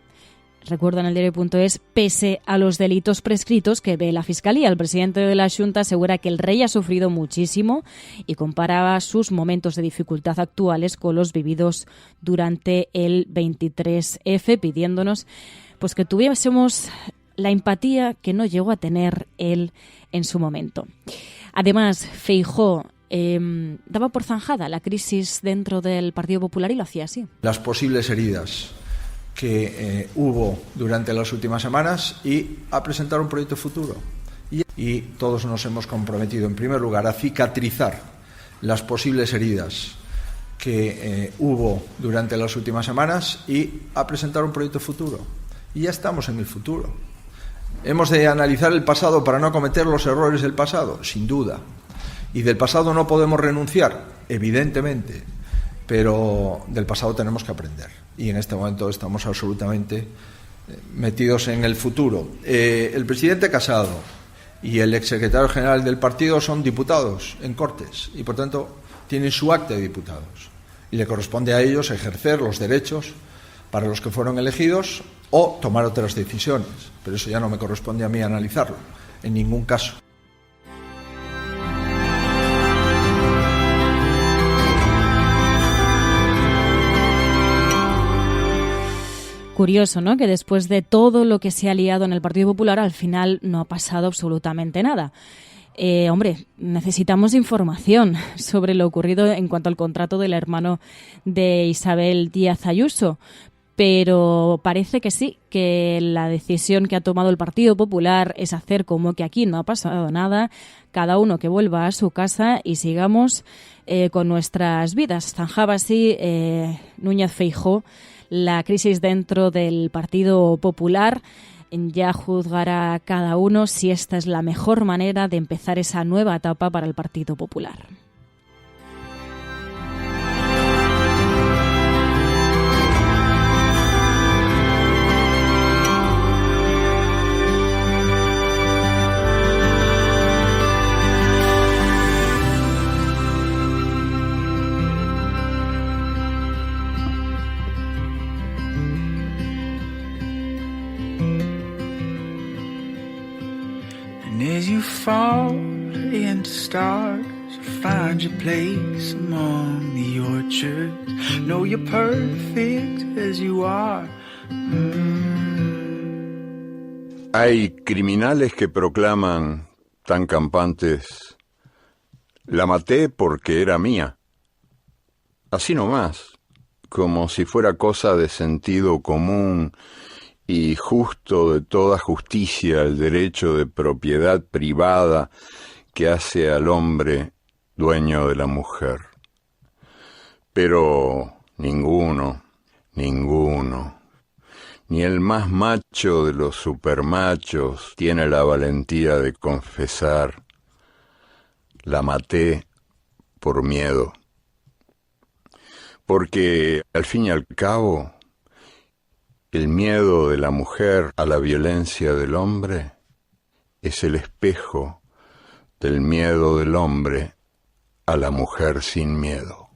recuerdo en el diario.es, pese a los delitos prescritos que ve la Fiscalía. El presidente de la Xunta asegura que el rey ha sufrido muchísimo y comparaba sus momentos de dificultad actuales con los vividos durante el 23F, pidiéndonos pues que tuviésemos la empatía que no llegó a tener él en su momento. Además, Feijóo daba por zanjada la crisis dentro del Partido Popular y lo hacía así. Las posibles heridas que hubo durante las últimas semanas y a presentar un proyecto futuro. Y todos nos hemos comprometido, en primer lugar, a cicatrizar las posibles heridas que hubo durante las últimas semanas y a presentar un proyecto futuro. Y ya estamos en el futuro. ¿Hemos de analizar el pasado para no cometer los errores del pasado? Sin duda. ¿Y del pasado no podemos renunciar? Evidentemente. Pero del pasado tenemos que aprender. Y en este momento estamos absolutamente metidos en el futuro. El presidente Casado y el exsecretario general del partido son diputados en Cortes y, por tanto, tienen su acta de diputados. Y le corresponde a ellos ejercer los derechos para los que fueron elegidos o tomar otras decisiones. Pero eso ya no me corresponde a mí analizarlo, en ningún caso. Curioso, ¿no?, que después de todo lo que se ha liado en el Partido Popular, al final no ha pasado absolutamente nada. Hombre, necesitamos información sobre lo ocurrido en cuanto al contrato del hermano de Isabel Díaz Ayuso, pero parece que sí, que la decisión que ha tomado el Partido Popular es hacer como que aquí no ha pasado nada, cada uno que vuelva a su casa y sigamos con nuestras vidas. Zanjaba así Núñez Feijóo la crisis dentro del Partido Popular. Ya juzgará cada uno si esta es la mejor manera de empezar esa nueva etapa para el Partido Popular. As you fall into stars, you find your place among the orchards. Know you're perfect as you are. Hay criminales que proclaman, tan campantes, la maté porque era mía. Así nomás, como si fuera cosa de sentido común y justo de toda justicia el derecho de propiedad privada que hace al hombre dueño de la mujer. Pero ninguno, ni el más macho de los supermachos tiene la valentía de confesar: la maté por miedo. Porque, al fin y al cabo, el miedo de la mujer a la violencia del hombre es el espejo del miedo del hombre a la mujer sin miedo.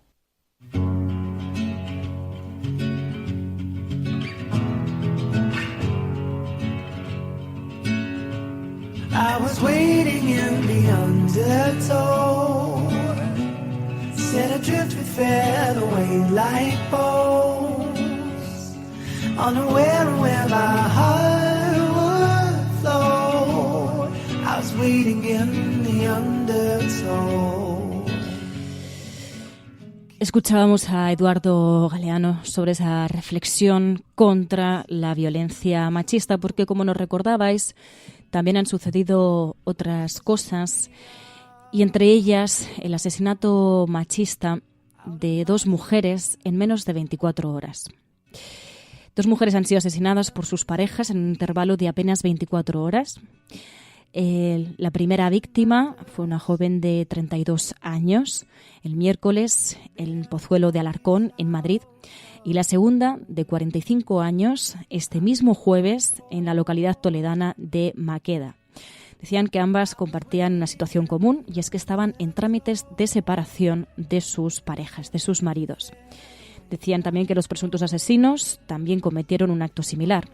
I was waiting in the undertow, set adrift with featherweight like bows. unaware of where my heart would flow. I was waiting in the undertow. Escuchábamos a Eduardo Galeano sobre esa reflexión contra la violencia machista, porque como nos recordabais, también han sucedido otras cosas, y entre ellas el asesinato machista de 2 mujeres en menos de 24 horas. 2 mujeres han sido asesinadas por sus parejas en un intervalo de apenas 24 horas. La primera víctima fue una joven de 32 años, el miércoles en Pozuelo de Alarcón, en Madrid, y la segunda, de 45 años, este mismo jueves en la localidad toledana de Maqueda. Decían que ambas compartían una situación común, y es que estaban en trámites de separación de sus parejas, de sus maridos. Decían también que los presuntos asesinos también cometieron un acto similar.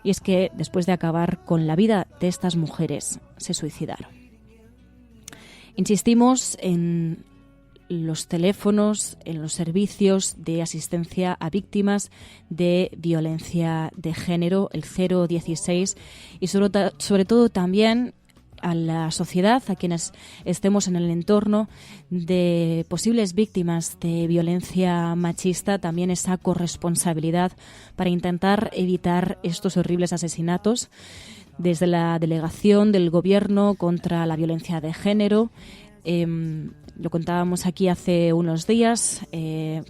Y es que después de acabar con la vida de estas mujeres, se suicidaron. Insistimos en los teléfonos, en los servicios de asistencia a víctimas de violencia de género, el 016, y sobre todo también a la sociedad, a quienes estemos en el entorno de posibles víctimas de violencia machista, también esa corresponsabilidad para intentar evitar estos horribles asesinatos. Desde la delegación del Gobierno contra la violencia de género, lo contábamos aquí hace unos días,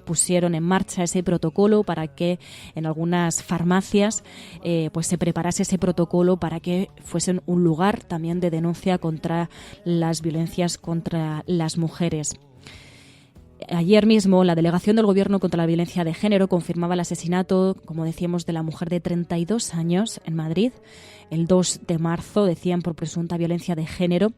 pusieron en marcha ese protocolo para que en algunas farmacias pues se preparase ese protocolo para que fuesen un lugar también de denuncia contra las violencias contra las mujeres. Ayer mismo la delegación del Gobierno contra la violencia de género confirmaba el asesinato, como decíamos, de la mujer de 32 años en Madrid. El 2 de marzo, decían, por presunta violencia de género.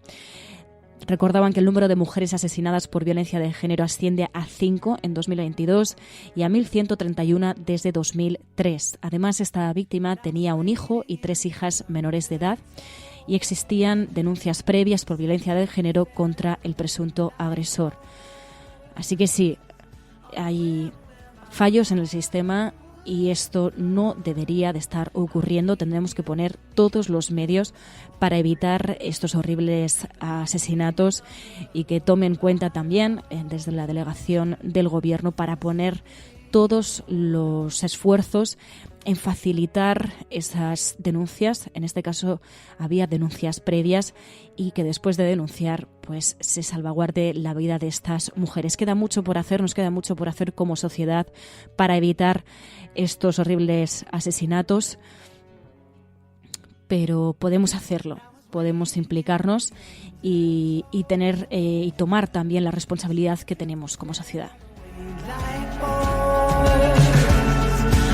Recordaban que el número de mujeres asesinadas por violencia de género asciende a 5 en 2022 y a 1.131 desde 2003. Además, esta víctima tenía un hijo y 3 hijas menores de edad, y existían denuncias previas por violencia de género contra el presunto agresor. Así que sí, hay fallos en el sistema y esto no debería de estar ocurriendo. Tendremos que poner todos los medios para evitar estos horribles asesinatos, y que tomen cuenta también desde la delegación del Gobierno para poner todos los esfuerzos en facilitar esas denuncias. En este caso había denuncias previas, y que después de denunciar pues se salvaguarde la vida de estas mujeres. Queda mucho por hacer, nos queda mucho por hacer como sociedad para evitar estos horribles asesinatos, pero podemos hacerlo. Podemos implicarnos y tener y tomar también la responsabilidad que tenemos como sociedad.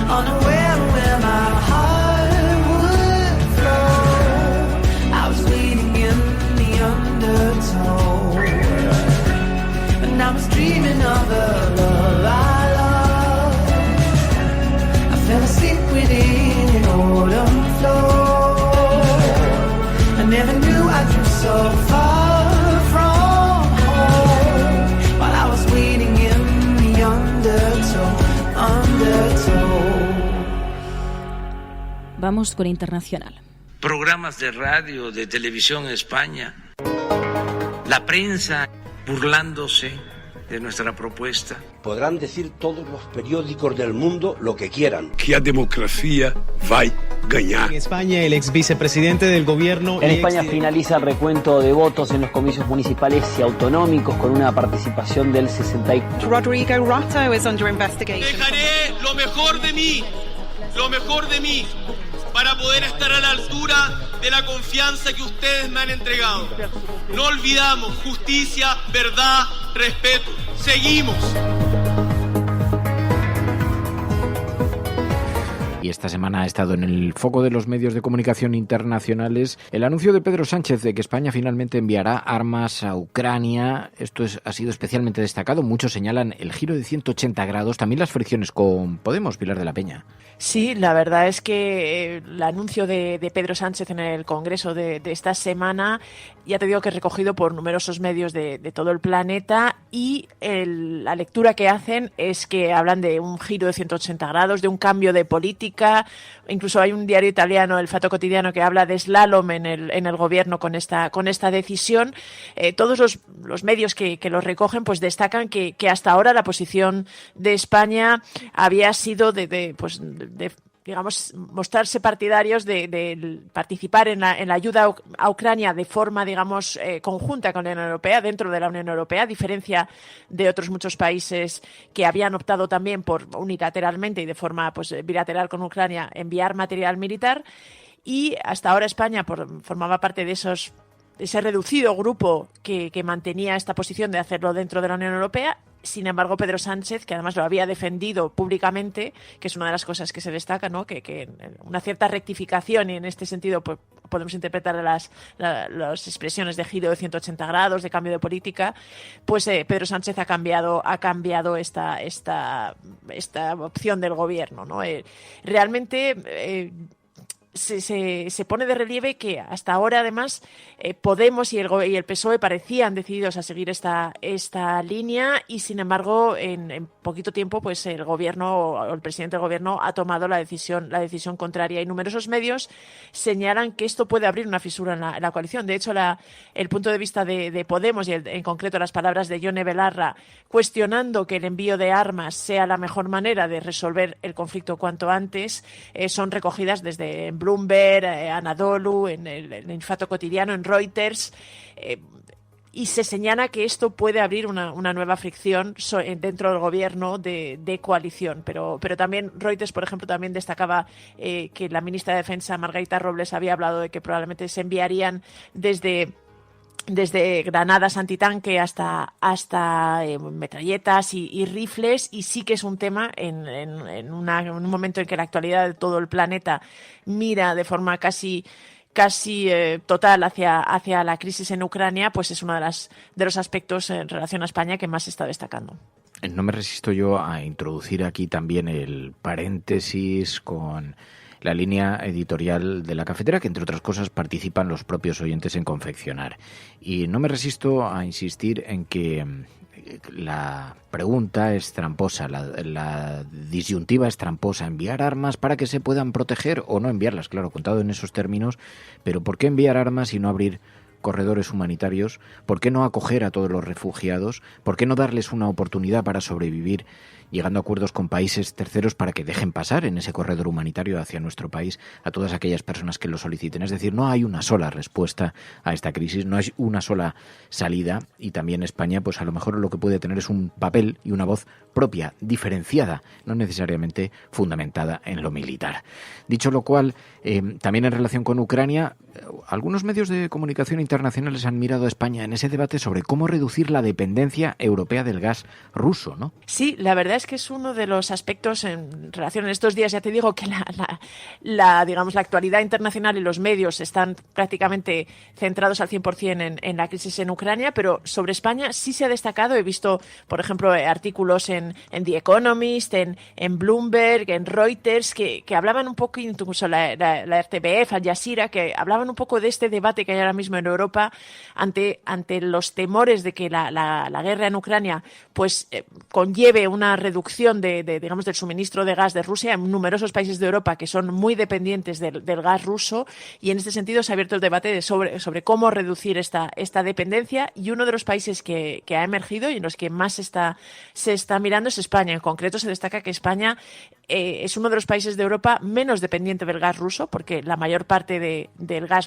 Unaware of where my heart would flow. I was waiting in the undertow, and I was dreaming of the love I love. I fell asleep within an autumn flow. I never knew I drew so far from home, while I was waiting in the undertow. Vamos con internacional. Programas de radio, de televisión en España, la prensa burlándose de nuestra propuesta. Podrán decir todos los periódicos del mundo lo que quieran. Que a democracia va a ganar. En España, el ex vicepresidente del gobierno... En España finaliza el recuento de votos en los comicios municipales y autonómicos con una participación del 64%. Rodrigo Rato is under investigation. Dejaré lo mejor de mí, para poder estar a la altura de la confianza que ustedes me han entregado. No olvidamos justicia, verdad, respeto. Seguimos. Y esta semana ha estado en el foco de los medios de comunicación internacionales el anuncio de Pedro Sánchez de que España finalmente enviará armas a Ucrania. Esto ha sido especialmente destacado. Muchos señalan el giro de 180 grados, también las fricciones con Podemos, Pilar de la Peña. Sí, la verdad es que el anuncio de Pedro Sánchez en el Congreso de esta semana, ya te digo que es recogido por numerosos medios de todo el planeta, y la lectura que hacen es que hablan de un giro de 180 grados, de un cambio de política. Incluso hay un diario italiano, el Fatto Quotidiano, que habla de slalom en el gobierno con esta decisión. Todos los medios que lo recogen pues destacan que hasta ahora la posición de España había sido digamos, mostrarse partidarios de participar en la ayuda a Ucrania de forma, digamos, conjunta con la Unión Europea, dentro de la Unión Europea, a diferencia de otros muchos países que habían optado también por unilateralmente y de forma bilateral con Ucrania enviar material militar. Y hasta ahora España formaba parte de ese reducido grupo que mantenía esta posición de hacerlo dentro de la Unión Europea. Sin embargo, Pedro Sánchez, que además lo había defendido públicamente, que es una de las cosas que se destaca, ¿no? Que una cierta rectificación, y en este sentido pues, podemos interpretar las expresiones de giro de 180 grados, de cambio de política, pues Pedro Sánchez ha cambiado esta opción del gobierno, ¿no? Realmente se pone de relieve que hasta ahora, además, Podemos y el PSOE parecían decididos a seguir esta línea, y sin embargo en poquito tiempo pues el gobierno o el presidente del gobierno ha tomado la decisión contraria, y numerosos medios señalan que esto puede abrir una fisura en la coalición. De hecho, el punto de vista de Podemos, y en concreto las palabras de Yone Belarra cuestionando que el envío de armas sea la mejor manera de resolver el conflicto cuanto antes, son recogidas desde Bloomberg, Anadolu, en el Fatto Quotidiano, en Reuters, y se señala que esto puede abrir una nueva fricción dentro del gobierno de coalición. Pero también Reuters, por ejemplo, también destacaba que la ministra de Defensa, Margarita Robles, había hablado de que probablemente se enviarían desde granadas antitanque hasta metralletas y rifles, y sí que es un tema en un momento en que la actualidad de todo el planeta mira de forma casi total hacia la crisis en Ucrania, pues es uno de los aspectos en relación a España que más se está destacando. No me resisto yo a introducir aquí también el paréntesis con la línea editorial de La Cafetera, que entre otras cosas participan los propios oyentes en confeccionar. Y no me resisto a insistir en que la pregunta es tramposa, la disyuntiva es tramposa. ¿Enviar armas para que se puedan proteger o no enviarlas? Claro, contado en esos términos, pero ¿por qué enviar armas y no abrir corredores humanitarios? ¿Por qué no acoger a todos los refugiados? ¿Por qué no darles una oportunidad para sobrevivir, llegando a acuerdos con países terceros para que dejen pasar en ese corredor humanitario hacia nuestro país a todas aquellas personas que lo soliciten? Es decir, no hay una sola respuesta a esta crisis, no hay una sola salida, y también España, pues a lo mejor lo que puede tener es un papel y una voz propia, diferenciada, no necesariamente fundamentada en lo militar. Dicho lo cual, también en relación con Ucrania, algunos medios de comunicación internacionales han mirado a España en ese debate sobre cómo reducir la dependencia europea del gas ruso, ¿no? Sí, la verdad es que es uno de los aspectos en relación a estos días. Ya te digo que la actualidad internacional y los medios están prácticamente centrados al 100% en la crisis en Ucrania, pero sobre España sí se ha destacado. He visto, por ejemplo, artículos en The Economist, en Bloomberg, en Reuters, que hablaban un poco, incluso la RTBF, Al Jazeera, que hablaban un poco de este debate que hay ahora mismo en Europa ante los temores de que la guerra en Ucrania pues conlleve una reducción del suministro de gas de Rusia en numerosos países de Europa que son muy dependientes del gas ruso, y en este sentido se ha abierto el debate sobre cómo reducir esta dependencia, y uno de los países que ha emergido y en los que más se está mirando es España. En concreto se destaca que España es uno de los países de Europa menos dependiente del gas ruso, porque la mayor parte del gas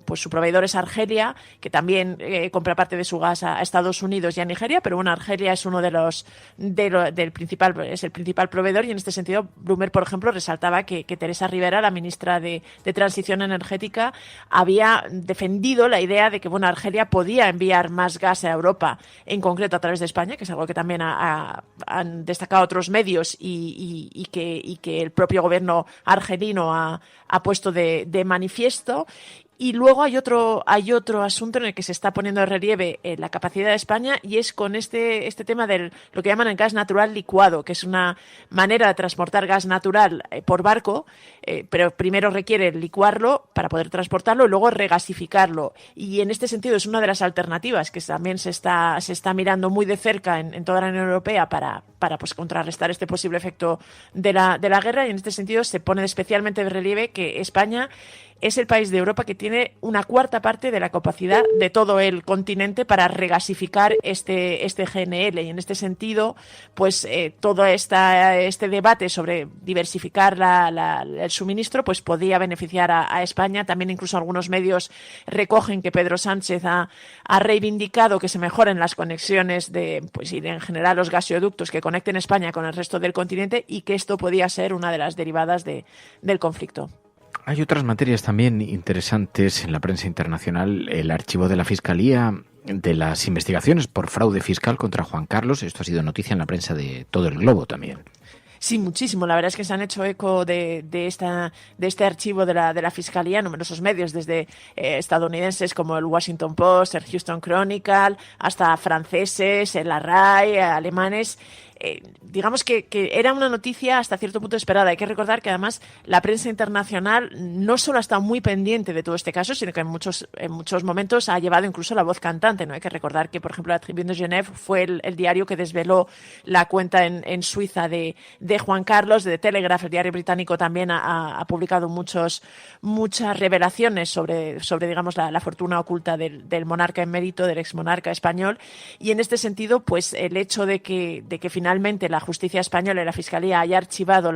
pues su proveedor es Argelia, que también compra parte de su gas a Estados Unidos y a Nigeria, pero bueno, Argelia es uno el principal proveedor, y en este sentido Bloomberg, por ejemplo, resaltaba que Teresa Rivera, la ministra de Transición Energética, había defendido la idea de que Argelia podía enviar más gas a Europa, en concreto a través de España, que es algo que también han destacado otros medios, y y que el propio gobierno argelino ha puesto de manifiesto. Y luego hay otro asunto en el que se está poniendo de relieve la capacidad de España, y es con este tema de lo que llaman el gas natural licuado, que es una manera de transportar gas natural por barco, pero primero requiere licuarlo para poder transportarlo y luego regasificarlo. Y en este sentido es una de las alternativas que también se está mirando muy de cerca en toda la Unión Europea para pues contrarrestar este posible efecto de la guerra. Y en este sentido se pone especialmente de relieve que España es el país de Europa que tiene una cuarta parte de la capacidad de todo el continente para regasificar este GNL. Y en este sentido, pues todo este debate sobre diversificar el suministro, pues podría beneficiar a España. También incluso algunos medios recogen que Pedro Sánchez ha reivindicado que se mejoren las conexiones y en general los gasoductos que conecten España con el resto del continente, y que esto podía ser una de las derivadas del conflicto. Hay otras materias también interesantes en la prensa internacional. El archivo de la Fiscalía de las investigaciones por fraude fiscal contra Juan Carlos. Esto ha sido noticia en la prensa de todo el globo también. Sí, muchísimo. La verdad es que se han hecho eco de este archivo de la Fiscalía numerosos medios, desde estadounidenses como el Washington Post, el Houston Chronicle, hasta franceses, el RAI, alemanes. Digamos que era una noticia hasta cierto punto esperada. Hay que recordar que además la prensa internacional no solo ha estado muy pendiente de todo este caso, sino que en muchos momentos ha llevado incluso la voz cantante, ¿no? Hay que recordar que, por ejemplo, la Tribune de Genève fue el diario que desveló la cuenta en Suiza de Juan Carlos. De Telegraph, el diario británico, también ha publicado muchas revelaciones sobre digamos, la fortuna oculta del monarca emérito, del exmonarca español. Y en este sentido, pues el hecho de que finalmente la justicia española y la Fiscalía haya archivado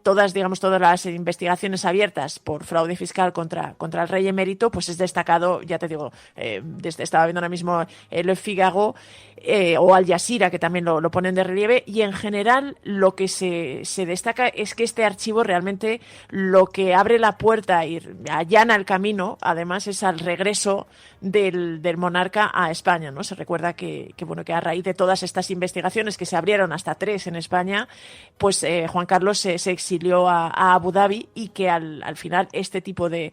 todas las investigaciones abiertas por fraude fiscal contra el rey emérito, pues es destacado, ya te digo, estaba viendo ahora mismo Le Figaro o Al Jazeera, que también lo ponen de relieve. Y en general lo que se destaca es que este archivo realmente lo que abre la puerta y allana el camino, además, es al regreso del monarca a España, ¿no? Se recuerda que a raíz de todas estas investigaciones, que se abrieron hasta 3 en España, pues Juan Carlos se exilió a Abu Dhabi, y que al final este tipo de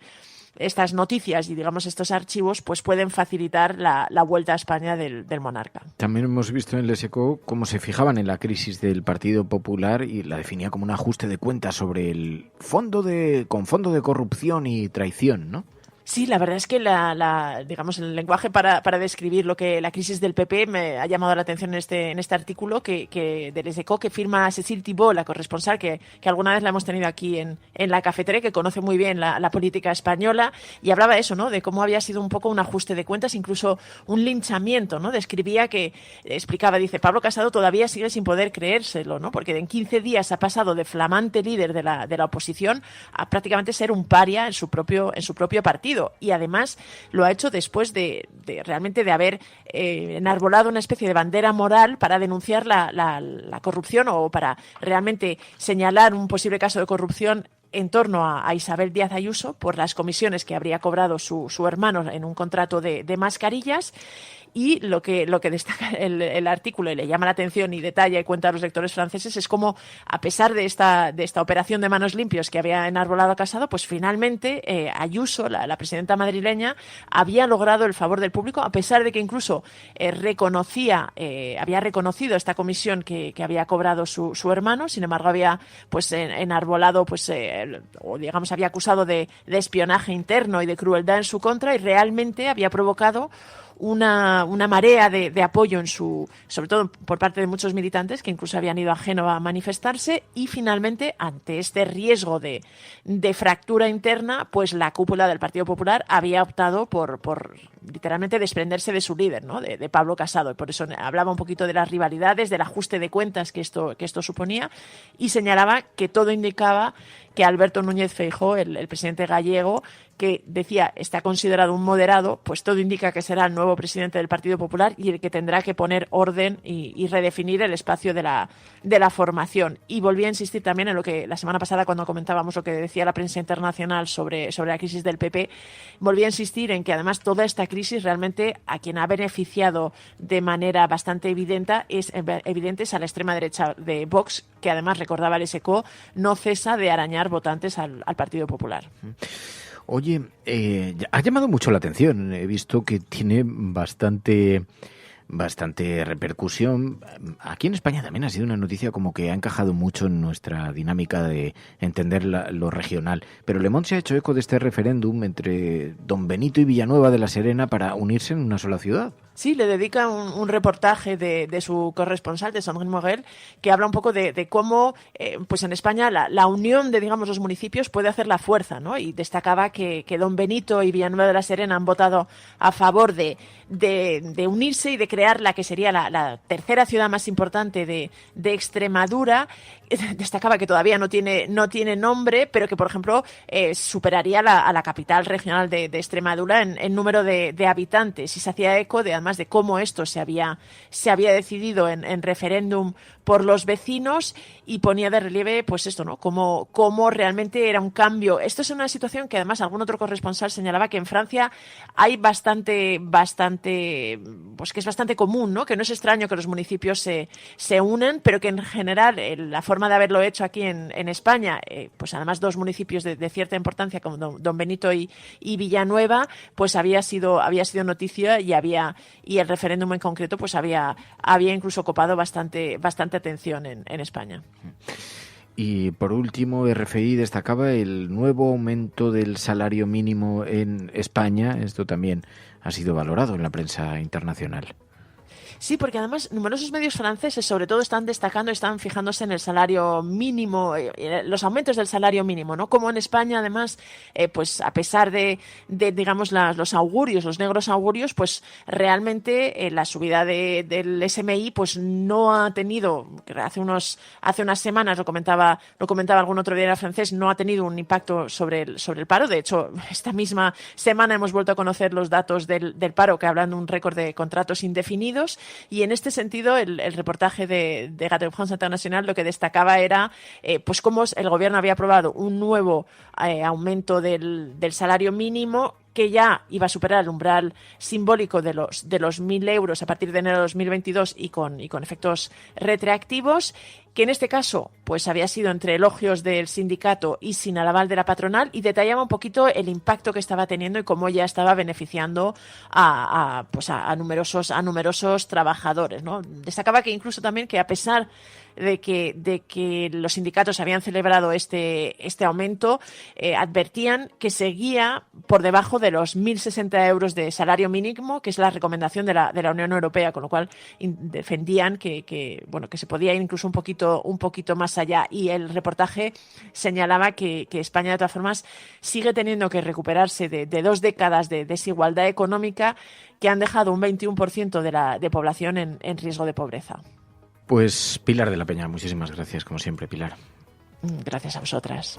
estas noticias y digamos estos archivos pues pueden facilitar la vuelta a España del monarca. También hemos visto en Les Echos cómo se fijaban en la crisis del Partido Popular y la definía como un ajuste de cuentas sobre el fondo de corrupción y traición, ¿no? Sí, la verdad es que digamos el lenguaje para describir lo que la crisis del PP me ha llamado la atención en este artículo que de Les Echos, que firma Cécile Thibault, la corresponsal que alguna vez la hemos tenido aquí en la cafetera, que conoce muy bien la política española, y hablaba de eso, ¿no? De cómo había sido un poco un ajuste de cuentas, incluso un linchamiento, ¿no? Explicaba, dice, Pablo Casado todavía sigue sin poder creérselo, ¿no? Porque en 15 días ha pasado de flamante líder de la oposición a prácticamente ser un paria en su propio partido. Y además lo ha hecho después de realmente de haber enarbolado una especie de bandera moral para denunciar la corrupción, o para realmente señalar un posible caso de corrupción en torno a Isabel Díaz Ayuso por las comisiones que habría cobrado su hermano en un contrato de mascarillas. Y lo que destaca el artículo y le llama la atención y detalla y cuenta a los lectores franceses es cómo, a pesar de esta operación de manos limpias que había enarbolado a Casado, pues finalmente Ayuso, la presidenta madrileña, había logrado el favor del público, a pesar de que incluso había reconocido esta comisión que había cobrado su hermano. Sin embargo, había pues enarbolado o digamos había acusado de espionaje interno y de crueldad en su contra, y realmente había provocado una marea de apoyo sobre todo por parte de muchos militantes que incluso habían ido a Génova a manifestarse. Y finalmente, ante este riesgo de fractura interna, pues la cúpula del Partido Popular había optado por literalmente desprenderse de su líder, ¿no? de Pablo Casado, y por eso hablaba un poquito de las rivalidades, del ajuste de cuentas que esto suponía, y señalaba que todo indicaba que Alberto Núñez Feijóo, el presidente gallego, que decía está considerado un moderado, pues todo indica que será el nuevo presidente del Partido Popular y el que tendrá que poner orden y redefinir el espacio de la formación. Y volví a insistir también en lo que la semana pasada, cuando comentábamos lo que decía la prensa internacional sobre la crisis del PP, volví a insistir en que además toda esta crisis crisis, realmente a quien ha beneficiado de manera bastante evidente es a la extrema derecha de Vox, que además, recordaba el SECO, no cesa de arañar votantes al Partido Popular. Oye, ha llamado mucho la atención. He visto que tiene bastante repercusión. Aquí en España también ha sido una noticia como que ha encajado mucho en nuestra dinámica de entender lo regional. Pero Le Monde se ha hecho eco de este referéndum entre Don Benito y Villanueva de la Serena para unirse en una sola ciudad. Sí, le dedica un reportaje de su corresponsal, de Sandrine Morel, que habla un poco de cómo pues en España la unión de, digamos, los municipios puede hacer la fuerza, ¿no? Y destacaba que Don Benito y Villanueva de la Serena han votado a favor de unirse y de crear la que sería la tercera ciudad más importante de Extremadura. Destacaba que todavía no tiene nombre, pero que, por ejemplo, superaría a la capital regional de Extremadura en número de habitantes, y se hacía eco además de cómo esto se había decidido en referéndum por los vecinos, y ponía de relieve pues esto, ¿no? Cómo realmente era un cambio. Esto es una situación que además algún otro corresponsal señalaba que en Francia hay bastante, pues que es bastante común, ¿no? Que no es extraño que los municipios se unen, pero que en general la forma de haberlo hecho aquí en España, pues además dos municipios de cierta importancia como Don Benito y Villanueva, pues había sido noticia, y el referéndum en concreto pues había incluso copado bastante atención en España. Y por último, RFI destacaba el nuevo aumento del salario mínimo en España. Esto también ha sido valorado en la prensa internacional. Sí, porque además numerosos medios franceses sobre todo están fijándose en el salario mínimo, los aumentos del salario mínimo, ¿no? Como en España, además, pues a pesar de digamos, los augurios, los negros augurios, pues realmente la subida del SMI pues no ha tenido, hace unas semanas, lo comentaba algún otro diario francés, no ha tenido un impacto sobre el paro. De hecho, esta misma semana hemos vuelto a conocer los datos del paro, que hablan de un récord de contratos indefinidos. Y en este sentido, el reportaje de Radio France International lo que destacaba era pues cómo el gobierno había aprobado un nuevo aumento del salario mínimo, que ya iba a superar el umbral simbólico de los 1.000 euros a partir de enero de 2022 y con efectos retroactivos, que en este caso pues había sido entre elogios del sindicato y sin el aval de la patronal, y detallaba un poquito el impacto que estaba teniendo y cómo ya estaba beneficiando a numerosos trabajadores, ¿no? Destacaba que incluso también que a pesar de que los sindicatos habían celebrado este aumento, advertían que seguía por debajo de los 1.060 euros de salario mínimo, que es la recomendación de la Unión Europea, con lo cual defendían que se podía ir incluso un poquito más allá. Y el reportaje señalaba que España, de todas formas, sigue teniendo que recuperarse de 2 décadas de desigualdad económica que han dejado un 21% de población en riesgo de pobreza. Pues Pilar de la Peña, muchísimas gracias, como siempre, Pilar. Gracias a vosotras.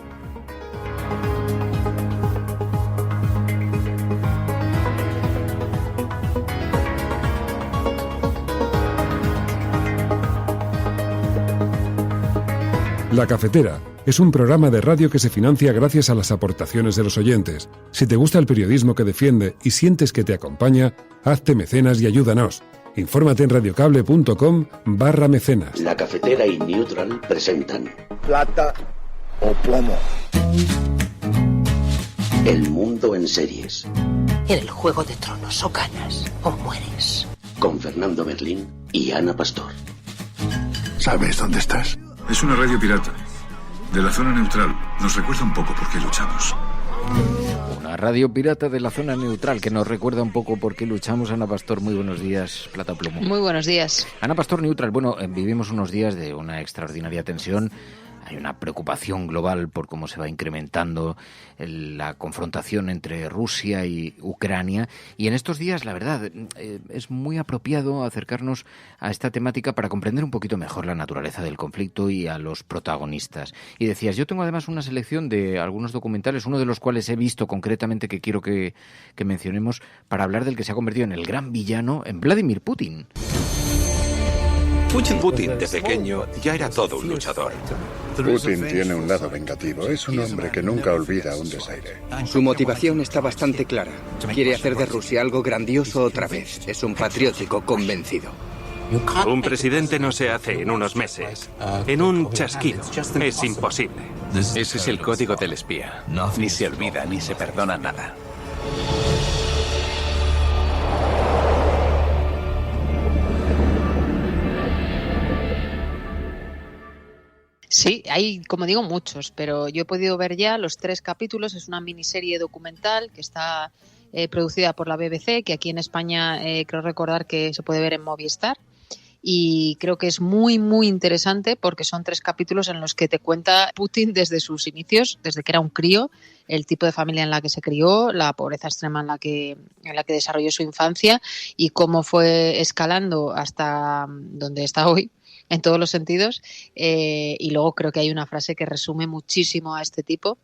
La Cafetera es un programa de radio que se financia gracias a las aportaciones de los oyentes. Si te gusta el periodismo que defiende y sientes que te acompaña, hazte mecenas y ayúdanos. Infórmate en radiocable.com/mecenas. La Cafetera y Neutral presentan Plata o plomo. El mundo en series. En el Juego de Tronos, o ganas o mueres. Con Fernando Merlín y Ana Pastor. ¿Sabes dónde estás? Es una radio pirata. De la zona neutral. Nos recuerda un poco por qué luchamos. Una radio pirata de la zona neutral que nos recuerda un poco por qué luchamos. Ana Pastor, muy buenos días, Plata Plomo. Muy buenos días. Ana Pastor, Neutral. Bueno, vivimos unos días de una extraordinaria tensión. Hay una preocupación global por cómo se va incrementando la confrontación entre Rusia y Ucrania. Y en estos días, la verdad, es muy apropiado acercarnos a esta temática para comprender un poquito mejor la naturaleza del conflicto y a los protagonistas. Y decías, yo tengo además una selección de algunos documentales, uno de los cuales he visto concretamente que quiero que mencionemos para hablar del que se ha convertido en el gran villano, en Vladimir Putin. Putin de pequeño ya era todo un luchador. Putin tiene un lado vengativo. Es un hombre que nunca olvida un desaire. Su motivación está bastante clara. Quiere hacer de Rusia algo grandioso otra vez. Es un patriótico convencido. Un presidente no se hace en unos meses, en un chasquido. Es imposible. Ese es el código del espía. Ni se olvida ni se perdona nada. Sí, hay, como digo, muchos, pero yo he podido ver ya los 3 capítulos. Es una miniserie documental que está producida por la BBC, que aquí en España creo recordar que se puede ver en Movistar. Y creo que es muy, muy interesante porque son 3 capítulos en los que te cuenta Putin desde sus inicios, desde que era un crío, el tipo de familia en la que se crió, la pobreza extrema en la que desarrolló su infancia y cómo fue escalando hasta donde está hoy, en todos los sentidos. Y luego creo que hay una frase que resume muchísimo a este tipo,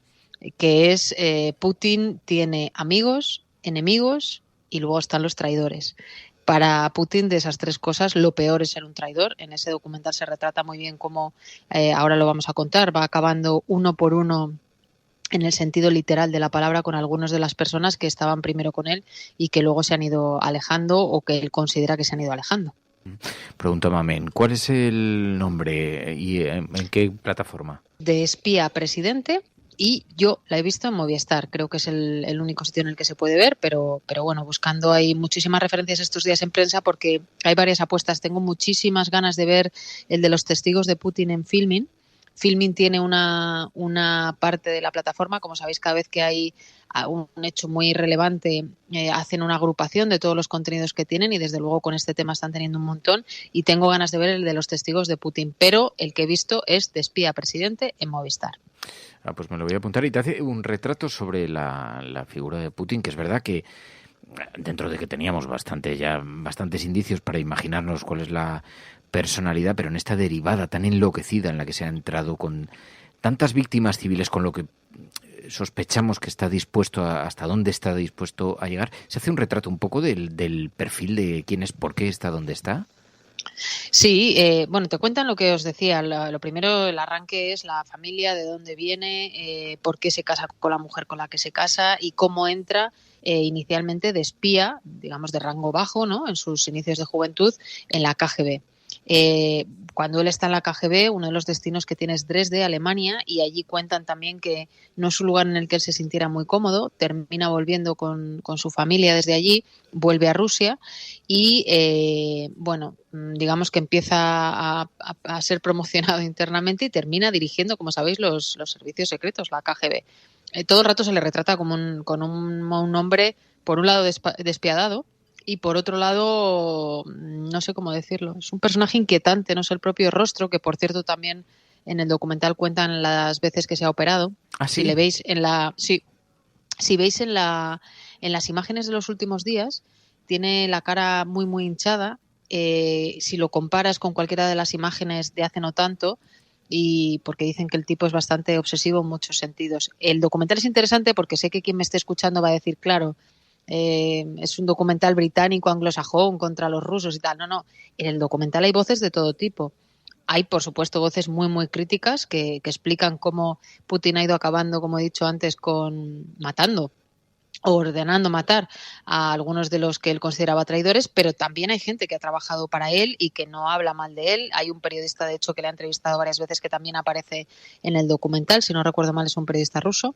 que es Putin tiene amigos, enemigos y luego están los traidores. Para Putin, de esas 3 cosas, lo peor es ser un traidor. En ese documental se retrata muy bien cómo, ahora lo vamos a contar, va acabando uno por uno en el sentido literal de la palabra con algunas de las personas que estaban primero con él y que luego se han ido alejando o que él considera que se han ido alejando. Pregunta Mamen, ¿cuál es el nombre y en qué plataforma? De espía presidente. Y yo la he visto en Movistar, creo que es el único sitio en el que se puede ver, pero bueno, buscando hay muchísimas referencias estos días en prensa porque hay varias apuestas. Tengo muchísimas ganas de ver el de los testigos de Putin en Filmin. Filmin tiene una parte de la plataforma, como sabéis, cada vez que hay un hecho muy relevante hacen una agrupación de todos los contenidos que tienen y desde luego con este tema están teniendo un montón y tengo ganas de ver el de los testigos de Putin, pero el que he visto es de espía presidente en Movistar. Pues me lo voy a apuntar y te hace un retrato sobre la figura de Putin, que es verdad que dentro de que teníamos bastantes indicios para imaginarnos cuál es la personalidad, pero en esta derivada tan enloquecida en la que se ha entrado con tantas víctimas civiles, con lo que sospechamos que está dispuesto hasta dónde está dispuesto a llegar, ¿se hace un retrato un poco del perfil de quién es, por qué está donde está? Sí, bueno, te cuentan lo que os decía. Lo primero, el arranque es la familia, de dónde viene, por qué se casa con la mujer con la que se casa y cómo entra inicialmente de espía, digamos de rango bajo, ¿no? En sus inicios de juventud, en la KGB. Cuando él está en la KGB, uno de los destinos que tiene es Dresde, Alemania, y allí cuentan también que no es un lugar en el que él se sintiera muy cómodo, termina volviendo con su familia desde allí, vuelve a Rusia y, bueno, digamos que empieza a ser promocionado internamente y termina dirigiendo, como sabéis, los servicios secretos, la KGB. Todo el rato se le retrata como un hombre, por un lado, despiadado, y por otro lado, no sé cómo decirlo, es un personaje inquietante, no sé el propio rostro, que por cierto también en el documental cuentan las veces que se ha operado. ¿Ah, sí? Si le veis si veis en las imágenes de los últimos días, tiene la cara muy muy hinchada. Si lo comparas con cualquiera de las imágenes de hace no tanto, y porque dicen que el tipo es bastante obsesivo en muchos sentidos. El documental es interesante porque sé que quien me esté escuchando va a decir, claro, es un documental británico anglosajón contra los rusos y tal. No, en el documental hay voces de todo tipo. Hay, por supuesto, voces muy, muy críticas que explican cómo Putin ha ido acabando, como he dicho antes, matando o ordenando matar a algunos de los que él consideraba traidores, pero también hay gente que ha trabajado para él y que no habla mal de él. Hay un periodista, de hecho, que le ha entrevistado varias veces que también aparece en el documental, si no recuerdo mal es un periodista ruso.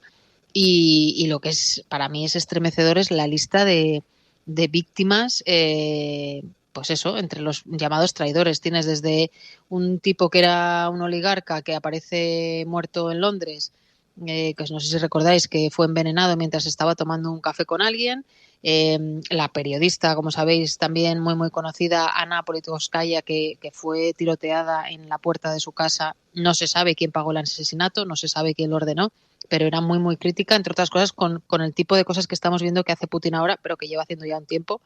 Y lo que es para mí es estremecedor es la lista de víctimas, pues eso, entre los llamados traidores. Tienes desde un tipo que era un oligarca que aparece muerto en Londres, que no sé si recordáis que fue envenenado mientras estaba tomando un café con alguien. La periodista, como sabéis, también muy muy conocida, Ana Politkovskaya, que fue tiroteada en la puerta de su casa. No se sabe quién pagó el asesinato, no se sabe quién lo ordenó, pero era muy muy crítica, entre otras cosas, con el tipo de cosas que estamos viendo que hace Putin ahora, pero que lleva haciendo ya un tiempo,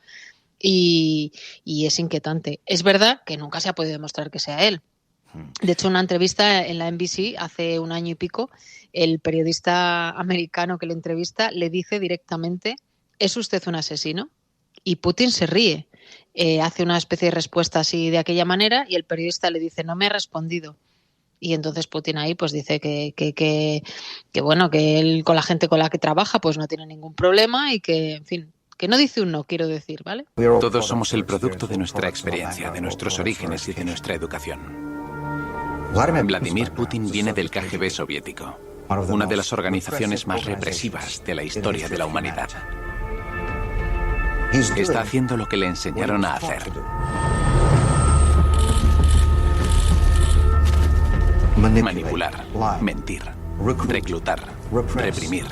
y es inquietante. Es verdad que nunca se ha podido demostrar que sea él. De hecho, una entrevista en la NBC hace un año y pico, el periodista americano que le entrevista le dice directamente: ¿es usted un asesino? Y Putin se ríe. hace una especie de respuesta así de aquella manera y el periodista le dice, no me ha respondido. Y entonces Putin ahí pues dice que bueno, que él con la gente con la que trabaja pues no tiene ningún problema y que, en fin, que no dice un no, quiero decir, ¿vale? Todos somos el producto de nuestra experiencia, de nuestros orígenes y de nuestra educación. Vladimir Putin viene del KGB soviético, una de las organizaciones más represivas de la historia de la humanidad. Está haciendo lo que le enseñaron a hacer. Manipular, mentir, reclutar, reprimir.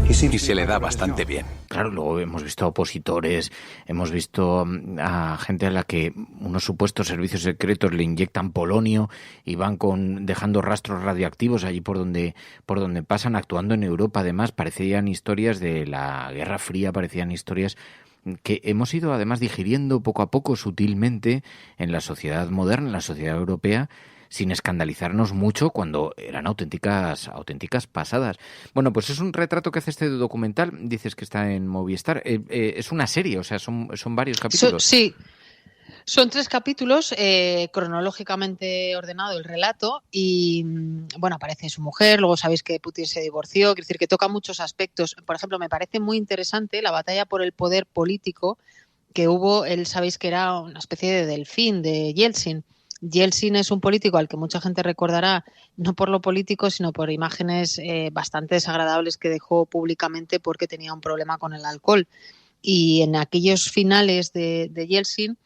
Y se le da bastante bien. Claro, luego hemos visto a opositores, hemos visto a gente a la que unos supuestos servicios secretos le inyectan polonio y van dejando rastros radioactivos allí por donde pasan, actuando en Europa. Además, parecían historias de la Guerra Fría, parecían historias que hemos ido además digiriendo poco a poco, sutilmente, en la sociedad moderna, en la sociedad europea, sin escandalizarnos mucho cuando eran auténticas pasadas. Bueno, pues es un retrato que hace este documental, dices que está en Movistar. Es una serie, o sea, son varios capítulos. Sí, son 3 capítulos, cronológicamente ordenado el relato y, bueno, aparece su mujer, luego sabéis que Putin se divorció, quiere decir que toca muchos aspectos. Por ejemplo, me parece muy interesante la batalla por el poder político que hubo, él sabéis que era una especie de delfín de Yeltsin. Yeltsin es un político al que mucha gente recordará, no por lo político, sino por imágenes bastante desagradables que dejó públicamente porque tenía un problema con el alcohol. Y en aquellos finales de Yeltsin,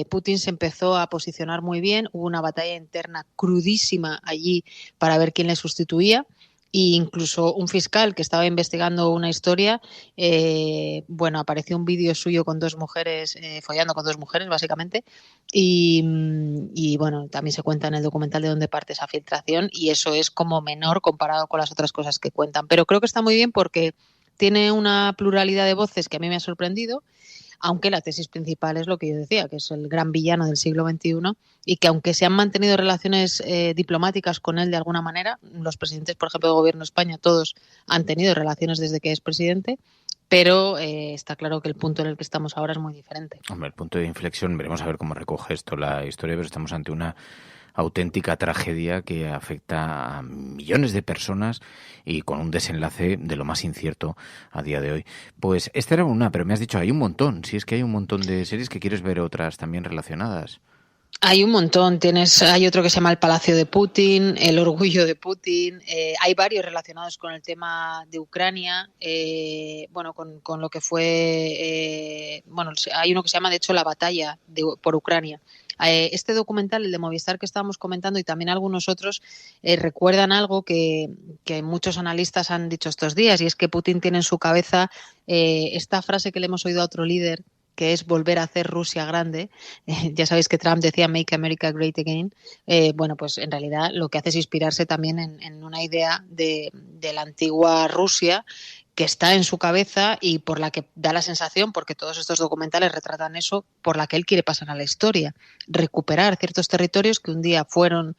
Putin se empezó a posicionar muy bien, hubo una batalla interna crudísima allí para ver quién le sustituía. E incluso un fiscal que estaba investigando una historia, apareció un vídeo suyo con 2 mujeres, follando con 2 mujeres básicamente, y bueno, también se cuenta en el documental de dónde parte esa filtración y eso es como menor comparado con las otras cosas que cuentan. Pero creo que está muy bien porque tiene una pluralidad de voces que a mí me ha sorprendido, aunque la tesis principal es lo que yo decía, que es el gran villano del siglo XXI y que aunque se han mantenido relaciones diplomáticas con él de alguna manera, los presidentes, por ejemplo, del gobierno de España, todos han tenido relaciones desde que es presidente, pero está claro que el punto en el que estamos ahora es muy diferente. Hombre, el punto de inflexión, veremos a ver cómo recoge esto la historia, pero estamos ante una auténtica tragedia que afecta a millones de personas y con un desenlace de lo más incierto a día de hoy. Pues esta era una, pero me has dicho, hay un montón. Si es que hay un montón de series que quieres ver otras también relacionadas. Hay un montón. Hay otro que se llama El Palacio de Putin, El Orgullo de Putin. Hay varios relacionados con el tema de Ucrania. Con lo que fue... hay uno que se llama, de hecho, La Batalla por Ucrania. Este documental, el de Movistar que estábamos comentando y también algunos otros, recuerdan algo que muchos analistas han dicho estos días y es que Putin tiene en su cabeza esta frase que le hemos oído a otro líder, que es volver a hacer Rusia grande. Ya sabéis que Trump decía Make America Great Again. Pues en realidad lo que hace es inspirarse también en una idea de la antigua Rusia que está en su cabeza y por la que da la sensación, porque todos estos documentales retratan eso, por la que él quiere pasar a la historia, recuperar ciertos territorios que un día formaron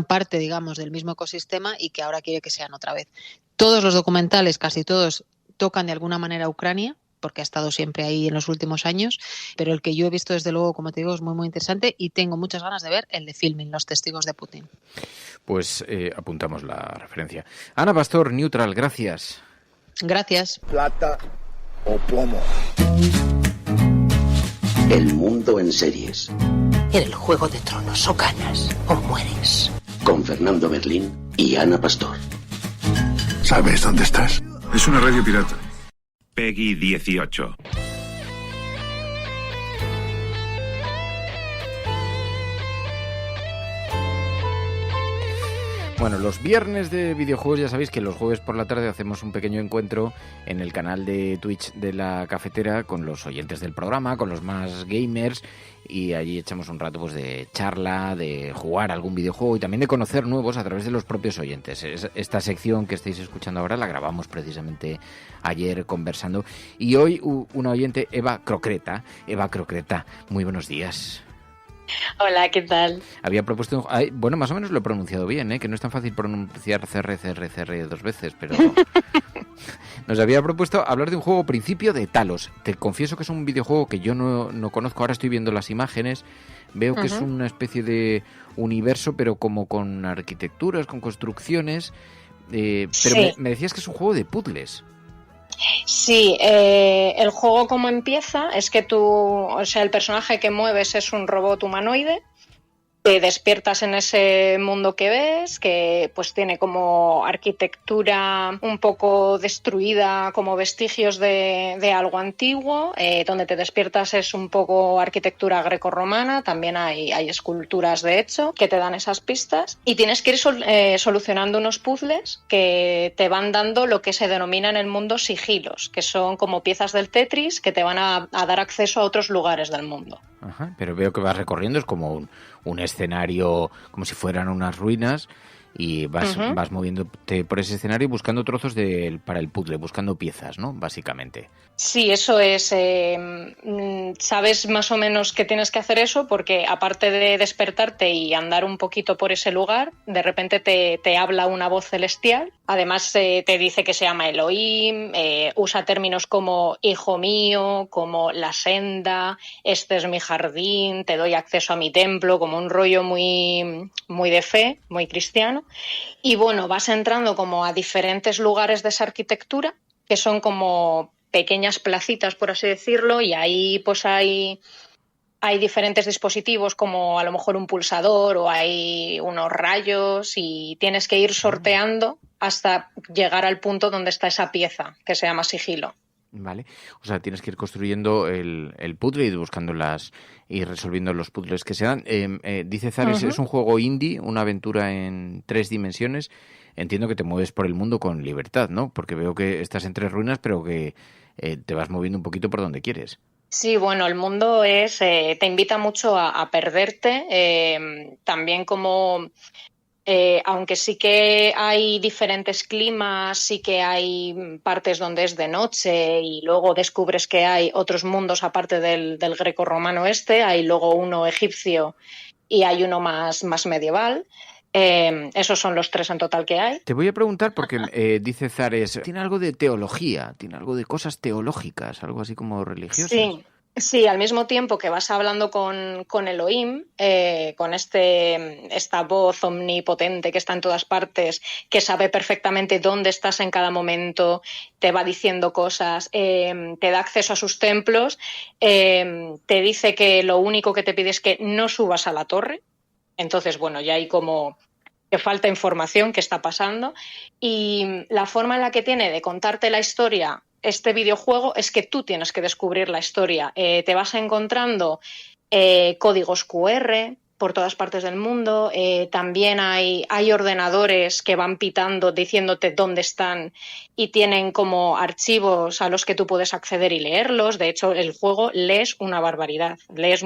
parte, digamos, del mismo ecosistema y que ahora quiere que sean otra vez. Todos los documentales, casi todos, tocan de alguna manera a Ucrania, porque ha estado siempre ahí en los últimos años, pero el que yo he visto, desde luego, como te digo, es muy, muy interesante y tengo muchas ganas de ver el de Filming, Los testigos de Putin. Pues apuntamos la referencia. Ana Pastor, Neutral, gracias. Gracias. Plata o plomo. El mundo en series. En el Juego de Tronos, o ganas o mueres. Con Fernando Berlín y Ana Pastor. ¿Sabes dónde estás? Es una radio pirata. Peggy 18. Bueno, los viernes de videojuegos ya sabéis que los jueves por la tarde hacemos un pequeño encuentro en el canal de Twitch de La Cafetera con los oyentes del programa, con los más gamers, y allí echamos un rato pues de charla, de jugar algún videojuego y también de conocer nuevos a través de los propios oyentes. Esta sección que estáis escuchando ahora la grabamos precisamente ayer conversando y hoy una oyente, Eva Crocreta, muy buenos días. Hola, ¿qué tal? Había propuesto, más o menos lo he pronunciado bien, que no es tan fácil pronunciar CR 2 veces, pero nos había propuesto hablar de un juego Principio de Talos. Te confieso que es un videojuego que yo no conozco, ahora estoy viendo las imágenes, veo que es una especie de universo, pero como con arquitecturas, con construcciones, pero me decías que es un juego de puzzles. Sí, el juego como empieza es que el personaje que mueves es un robot humanoide. Te despiertas en ese mundo que ves, que pues tiene como arquitectura un poco destruida, como vestigios de algo antiguo. Donde te despiertas es un poco arquitectura grecorromana, también hay esculturas de hecho que te dan esas pistas. Y tienes que ir solucionando unos puzzles que te van dando lo que se denomina en el mundo sigilos, que son como piezas del Tetris que te van a dar acceso a otros lugares del mundo. Ajá, pero veo que vas recorriendo, es como un escenario, como si fueran unas ruinas, y vas moviéndote por ese escenario buscando trozos para el puzzle, buscando piezas, ¿no? Básicamente. Sí, eso es. Sabes más o menos que tienes que hacer eso porque aparte de despertarte y andar un poquito por ese lugar, de repente te habla una voz celestial. Además te dice que se llama Elohim, usa términos como hijo mío, como la senda, este es mi jardín, te doy acceso a mi templo, como un rollo muy, muy de fe, muy cristiano. Y bueno, vas entrando como a diferentes lugares de esa arquitectura, que son como pequeñas placitas, por así decirlo, y ahí pues hay diferentes dispositivos como a lo mejor un pulsador o hay unos rayos y tienes que ir sorteando hasta llegar al punto donde está esa pieza que se llama sigilo. Vale, o sea, tienes que ir construyendo el puzzle y buscando y resolviendo los puzzles que se dan. Dice Zares, es un juego indie, una aventura en 3 dimensiones. Entiendo que te mueves por el mundo con libertad, ¿no? Porque veo que estás entre ruinas, pero que te vas moviendo un poquito por donde quieres. Sí, bueno, el mundo te invita mucho a perderte, también como... aunque sí que hay diferentes climas, sí que hay partes donde es de noche y luego descubres que hay otros mundos aparte del grecorromano hay luego uno egipcio y hay uno más medieval. Esos son los 3 en total que hay. Te voy a preguntar porque dice Zares, tiene algo de teología, tiene algo de cosas teológicas, algo así como religiosas. Sí, al mismo tiempo que vas hablando con Elohim, con esta voz omnipotente que está en todas partes, que sabe perfectamente dónde estás en cada momento, te va diciendo cosas, te da acceso a sus templos, te dice que lo único que te pide es que no subas a la torre. Entonces, bueno, ya hay como que falta información, qué está pasando. Y la forma en la que tiene de contarte la historia este videojuego es que tú tienes que descubrir la historia. Te vas encontrando códigos QR por todas partes del mundo. También hay ordenadores que van pitando diciéndote dónde están y tienen como archivos a los que tú puedes acceder y leerlos. De hecho, el juego lees una barbaridad. Lees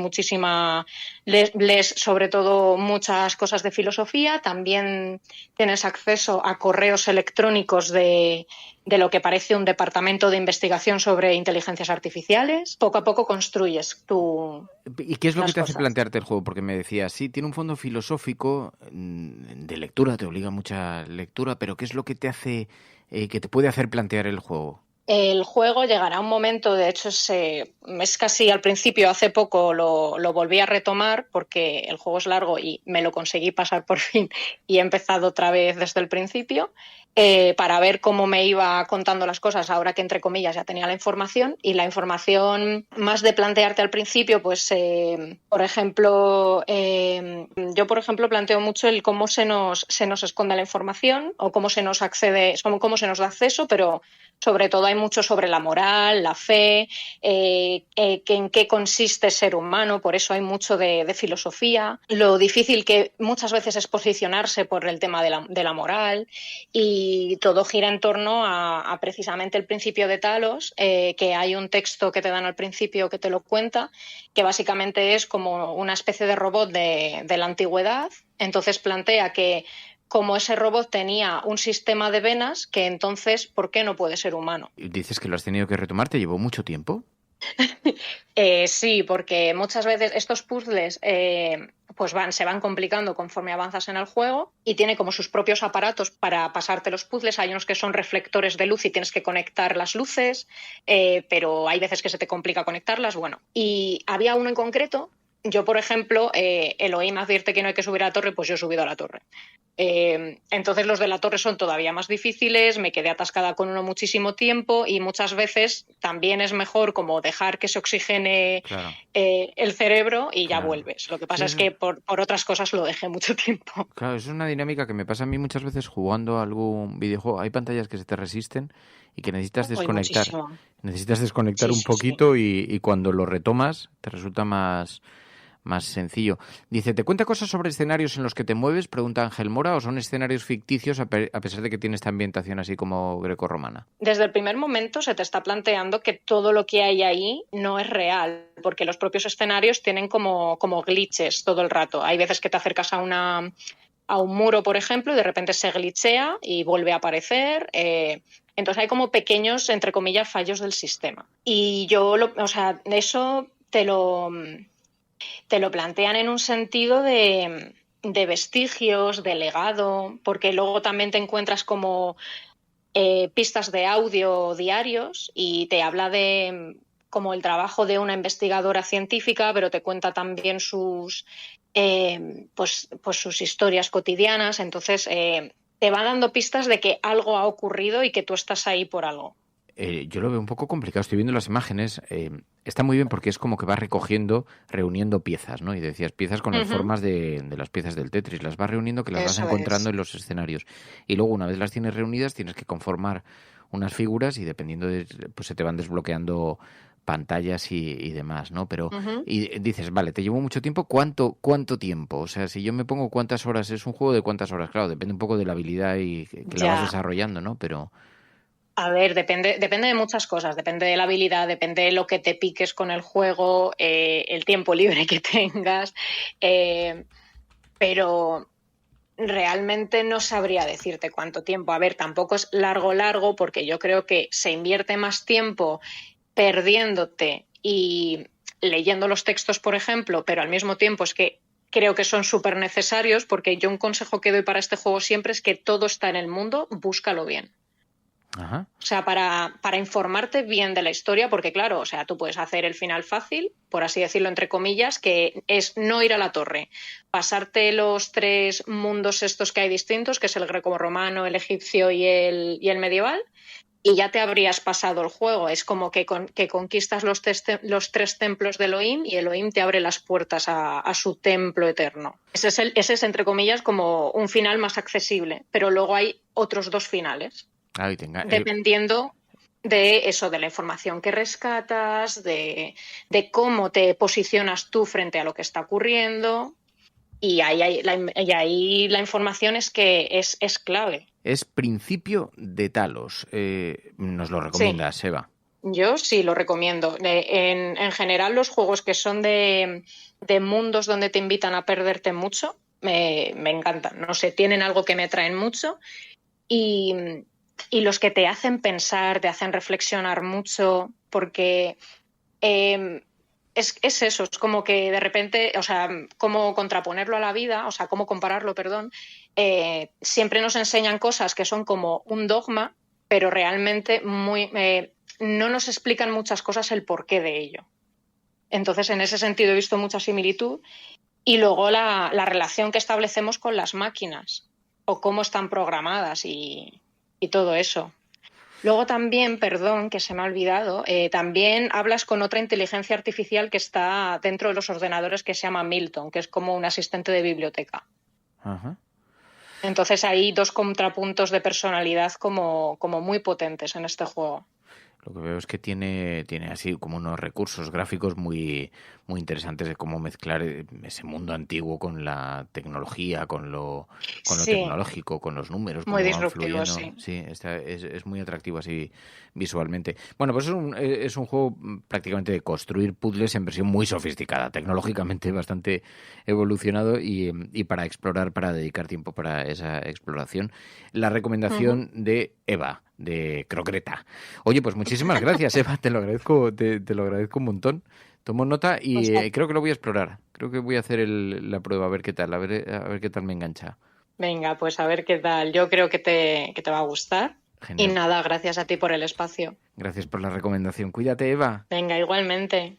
sobre todo muchas cosas de filosofía. También tienes acceso a correos electrónicos de lo que parece un departamento de investigación sobre inteligencias artificiales. Poco a poco construyes tu... ¿Y qué es lo que te hace plantearte el juego? Porque me decías, sí, tiene un fondo filosófico de lectura, te obliga a mucha lectura, pero ¿qué es lo que te hace, que te puede hacer plantear el juego? El juego llegará a un momento, de hecho es casi al principio, hace poco lo volví a retomar porque el juego es largo y me lo conseguí pasar por fin y he empezado otra vez desde el principio para ver cómo me iba contando las cosas ahora que entre comillas ya tenía la información. Y la información más de plantearte al principio, pues por ejemplo, yo por ejemplo planteo mucho el cómo se nos esconde la información o cómo se nos accede, cómo se nos da acceso, pero sobre todo hay mucho sobre la moral, la fe, en qué consiste ser humano, por eso hay mucho de filosofía, lo difícil que muchas veces es posicionarse por el tema de la moral, y todo gira en torno a precisamente el principio de Talos, que hay un texto que te dan al principio que te lo cuenta, que básicamente es como una especie de robot de la antigüedad. Entonces plantea que como ese robot tenía un sistema de venas, que entonces, ¿por qué no puede ser humano? Dices que lo has tenido que retomar, ¿te llevó mucho tiempo? Sí, porque muchas veces estos puzzles pues se van complicando conforme avanzas en el juego y tiene como sus propios aparatos para pasarte los puzzles. Hay unos que son reflectores de luz y tienes que conectar las luces, pero hay veces que se te complica conectarlas. Bueno, y había uno en concreto. Yo, por ejemplo, Elohim advierte que no hay que subir a la torre, pues yo he subido a la torre. Entonces los de la torre son todavía más difíciles, me quedé atascada con uno muchísimo tiempo y muchas veces también es mejor como dejar que se oxigene el cerebro y ya vuelves. Lo que pasa es que por otras cosas lo dejé mucho tiempo. Claro, eso es una dinámica que me pasa a mí muchas veces jugando a algún videojuego. Hay pantallas que se te resisten y que necesitas desconectar. Necesitas desconectar un poquito y cuando lo retomas te resulta más sencillo. Dice, ¿te cuenta cosas sobre escenarios en los que te mueves? Pregunta Ángel Mora, ¿o son escenarios ficticios a pesar de que tiene esta ambientación así como grecorromana? Desde el primer momento se te está planteando que todo lo que hay ahí no es real, porque los propios escenarios tienen como glitches todo el rato. Hay veces que te acercas a un muro, por ejemplo, y de repente se glitchea y vuelve a aparecer. Entonces hay como pequeños, entre comillas, fallos del sistema. Y eso te lo plantean en un sentido de vestigios, de legado, porque luego también te encuentras como pistas de audio diarios y te habla de como el trabajo de una investigadora científica, pero te cuenta también sus sus historias cotidianas. Entonces te va dando pistas de que algo ha ocurrido y que tú estás ahí por algo. Yo lo veo un poco complicado. Estoy viendo las imágenes. Está muy bien porque es como que vas reuniendo piezas, ¿no? Y decías, piezas con las formas de las piezas del Tetris. Las vas reuniendo, que las vas encontrando en los escenarios. Y luego, una vez las tienes reunidas, tienes que conformar unas figuras y dependiendo pues se te van desbloqueando pantallas y demás, ¿no? Pero y dices, vale, te llevó mucho tiempo. ¿Cuánto tiempo? O sea, si yo me pongo cuántas horas, es un juego de cuántas horas. Claro, depende un poco de la habilidad y que la vas desarrollando, ¿no? Pero... A ver, depende de muchas cosas, depende de la habilidad, depende de lo que te piques con el juego, el tiempo libre que tengas, pero realmente no sabría decirte cuánto tiempo. A ver, tampoco es largo, porque yo creo que se invierte más tiempo perdiéndote y leyendo los textos, por ejemplo, pero al mismo tiempo es que creo que son súper necesarios, porque yo un consejo que doy para este juego siempre es que todo está en el mundo, búscalo bien. Ajá. O sea, para informarte bien de la historia, porque claro, o sea, tú puedes hacer el final fácil, por así decirlo, entre comillas, que es no ir a la torre, pasarte los 3 mundos estos que hay distintos, que es el grecorromano, el egipcio y el medieval, y ya te habrías pasado el juego. Es como que conquistas los 3 templos de Elohim y Elohim te abre las puertas a su templo eterno. Ese es, entre comillas, como un final más accesible, pero luego hay otros 2 finales. Dependiendo de eso, de la información que rescatas, de cómo te posicionas tú frente a lo que está ocurriendo, y ahí la información es que es clave. Es Principio de Talos. ¿Nos lo recomiendas, Eva? Yo sí lo recomiendo. En general, los juegos que son de mundos donde te invitan a perderte mucho, me encantan. No sé, tienen algo que me atraen mucho y los que te hacen pensar, te hacen reflexionar mucho, porque es eso, es como que de repente, o sea, cómo contraponerlo a la vida, o sea, cómo compararlo, perdón, siempre nos enseñan cosas que son como un dogma, pero realmente no nos explican muchas cosas el porqué de ello. Entonces, en ese sentido he visto mucha similitud. Y luego la relación que establecemos con las máquinas, o cómo están programadas y todo eso. Luego también, perdón, que se me ha olvidado, también hablas con otra inteligencia artificial que está dentro de los ordenadores que se llama Milton, que es como un asistente de biblioteca. Ajá. Entonces hay 2 contrapuntos de personalidad como muy potentes en este juego. Lo que veo es que tiene así como unos recursos gráficos muy, muy interesantes de cómo mezclar ese mundo antiguo con la tecnología, con lo tecnológico, con los números, muy cómo van fluyendo. Sí, es muy atractivo así visualmente. Bueno, pues es un juego prácticamente de construir puzzles en versión muy sofisticada, tecnológicamente bastante evolucionado y para explorar, para dedicar tiempo para esa exploración. La recomendación de Eva. de croqueta. Oye, pues muchísimas gracias, Eva, te lo agradezco un montón. Tomo nota y creo que lo voy a explorar. Creo que voy a hacer la prueba, a ver qué tal, a ver qué tal me engancha. Venga, pues a ver qué tal. Yo creo que te va a gustar. Genial. Y nada, gracias a ti por el espacio. Gracias por la recomendación. Cuídate, Eva. Venga, igualmente.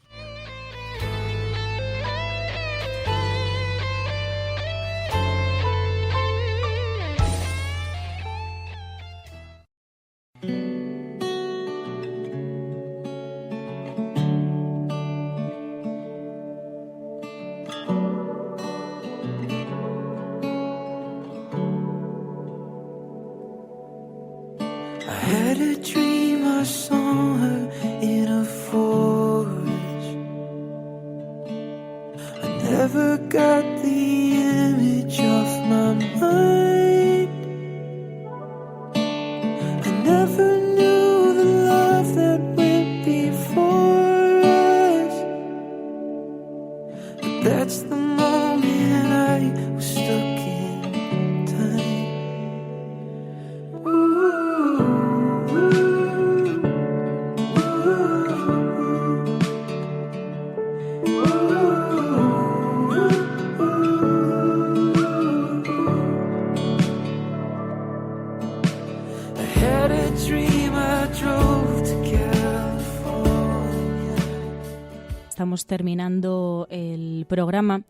Estamos terminando el programa,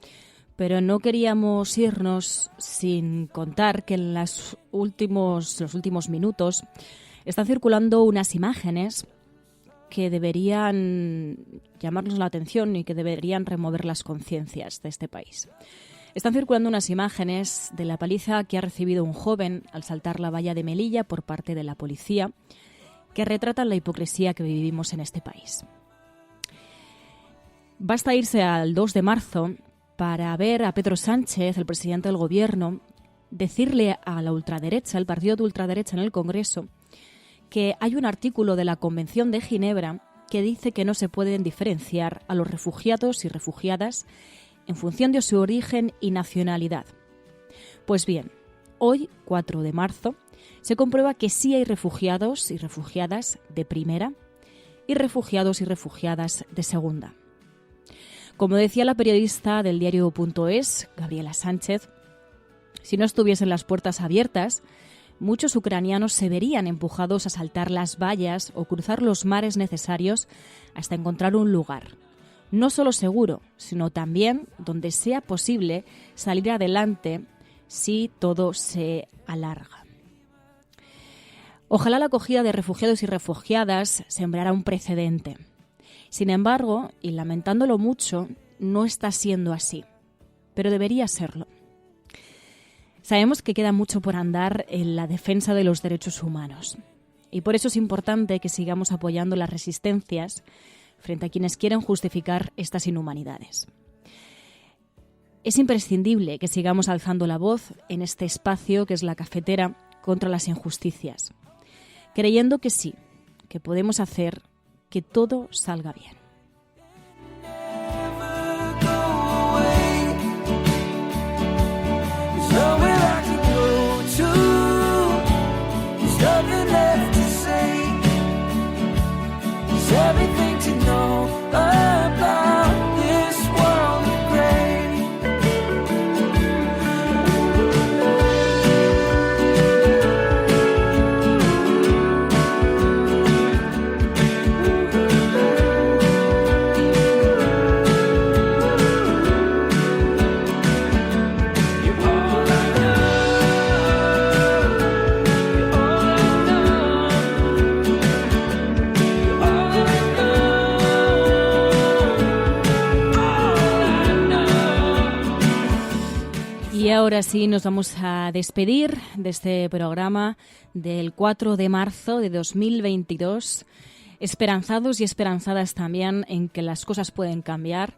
pero no queríamos irnos sin contar que en los últimos minutos están circulando unas imágenes que deberían llamarnos la atención y que deberían remover las conciencias de este país. Están circulando unas imágenes de la paliza que ha recibido un joven al saltar la valla de Melilla por parte de la policía, que retratan la hipocresía que vivimos en este país. Basta irse al 2 de marzo para ver a Pedro Sánchez, el presidente del Gobierno, decirle a la ultraderecha, el partido de ultraderecha en el Congreso, que hay un artículo de la Convención de Ginebra que dice que no se pueden diferenciar a los refugiados y refugiadas en función de su origen y nacionalidad. Pues bien, hoy, 4 de marzo, se comprueba que sí hay refugiados y refugiadas de primera y refugiados y refugiadas de segunda. Como decía la periodista del diario.es, Gabriela Sánchez, si no estuviesen las puertas abiertas, muchos ucranianos se verían empujados a saltar las vallas o cruzar los mares necesarios hasta encontrar un lugar, no solo seguro, sino también donde sea posible salir adelante si todo se alarga. Ojalá la acogida de refugiados y refugiadas sembrara un precedente. Sin embargo, y lamentándolo mucho, no está siendo así, pero debería serlo. Sabemos que queda mucho por andar en la defensa de los derechos humanos y por eso es importante que sigamos apoyando las resistencias frente a quienes quieren justificar estas inhumanidades. Es imprescindible que sigamos alzando la voz en este espacio que es la cafetera contra las injusticias, creyendo que sí, que podemos hacer que todo salga bien. Y ahora sí nos vamos a despedir de este programa del 4 de marzo de 2022, esperanzados y esperanzadas también en que las cosas pueden cambiar,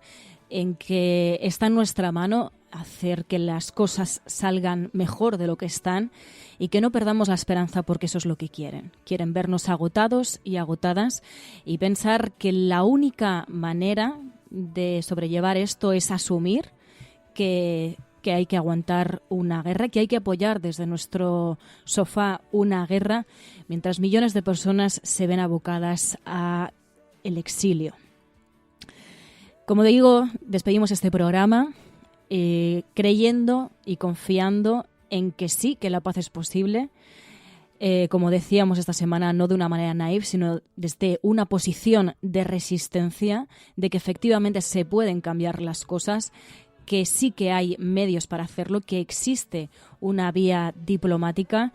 en que está en nuestra mano hacer que las cosas salgan mejor de lo que están y que no perdamos la esperanza porque eso es lo que quieren. Quieren vernos agotados y agotadas y pensar que la única manera de sobrellevar esto es asumir que que hay que aguantar una guerra, que hay que apoyar desde nuestro sofá una guerra, mientras millones de personas se ven abocadas a el exilio. Como digo, despedimos este programa creyendo y confiando en que sí, que la paz es posible. Como decíamos esta semana, no de una manera naif, sino desde una posición de resistencia, de que efectivamente se pueden cambiar las cosas, que sí que hay medios para hacerlo, que existe una vía diplomática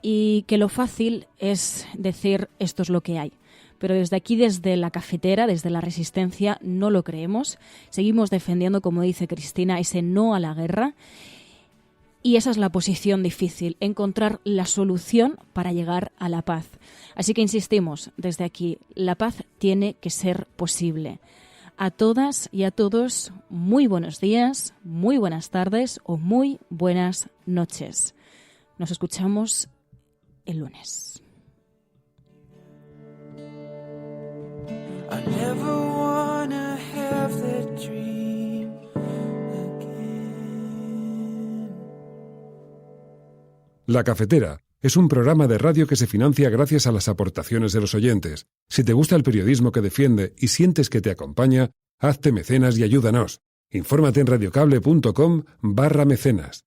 y que lo fácil es decir esto es lo que hay. Pero desde aquí, desde la cafetera, desde la resistencia, no lo creemos. Seguimos defendiendo, como dice Cristina, ese no a la guerra. Y esa es la posición difícil, encontrar la solución para llegar a la paz. Así que insistimos desde aquí, la paz tiene que ser posible. A todas y a todos, muy buenos días, muy buenas tardes o muy buenas noches. Nos escuchamos el lunes. I never wanna have that dream again. La Cafetera es un programa de radio que se financia gracias a las aportaciones de los oyentes. Si te gusta el periodismo que defiende y sientes que te acompaña, hazte mecenas y ayúdanos. Infórmate en radiocable.com/mecenas.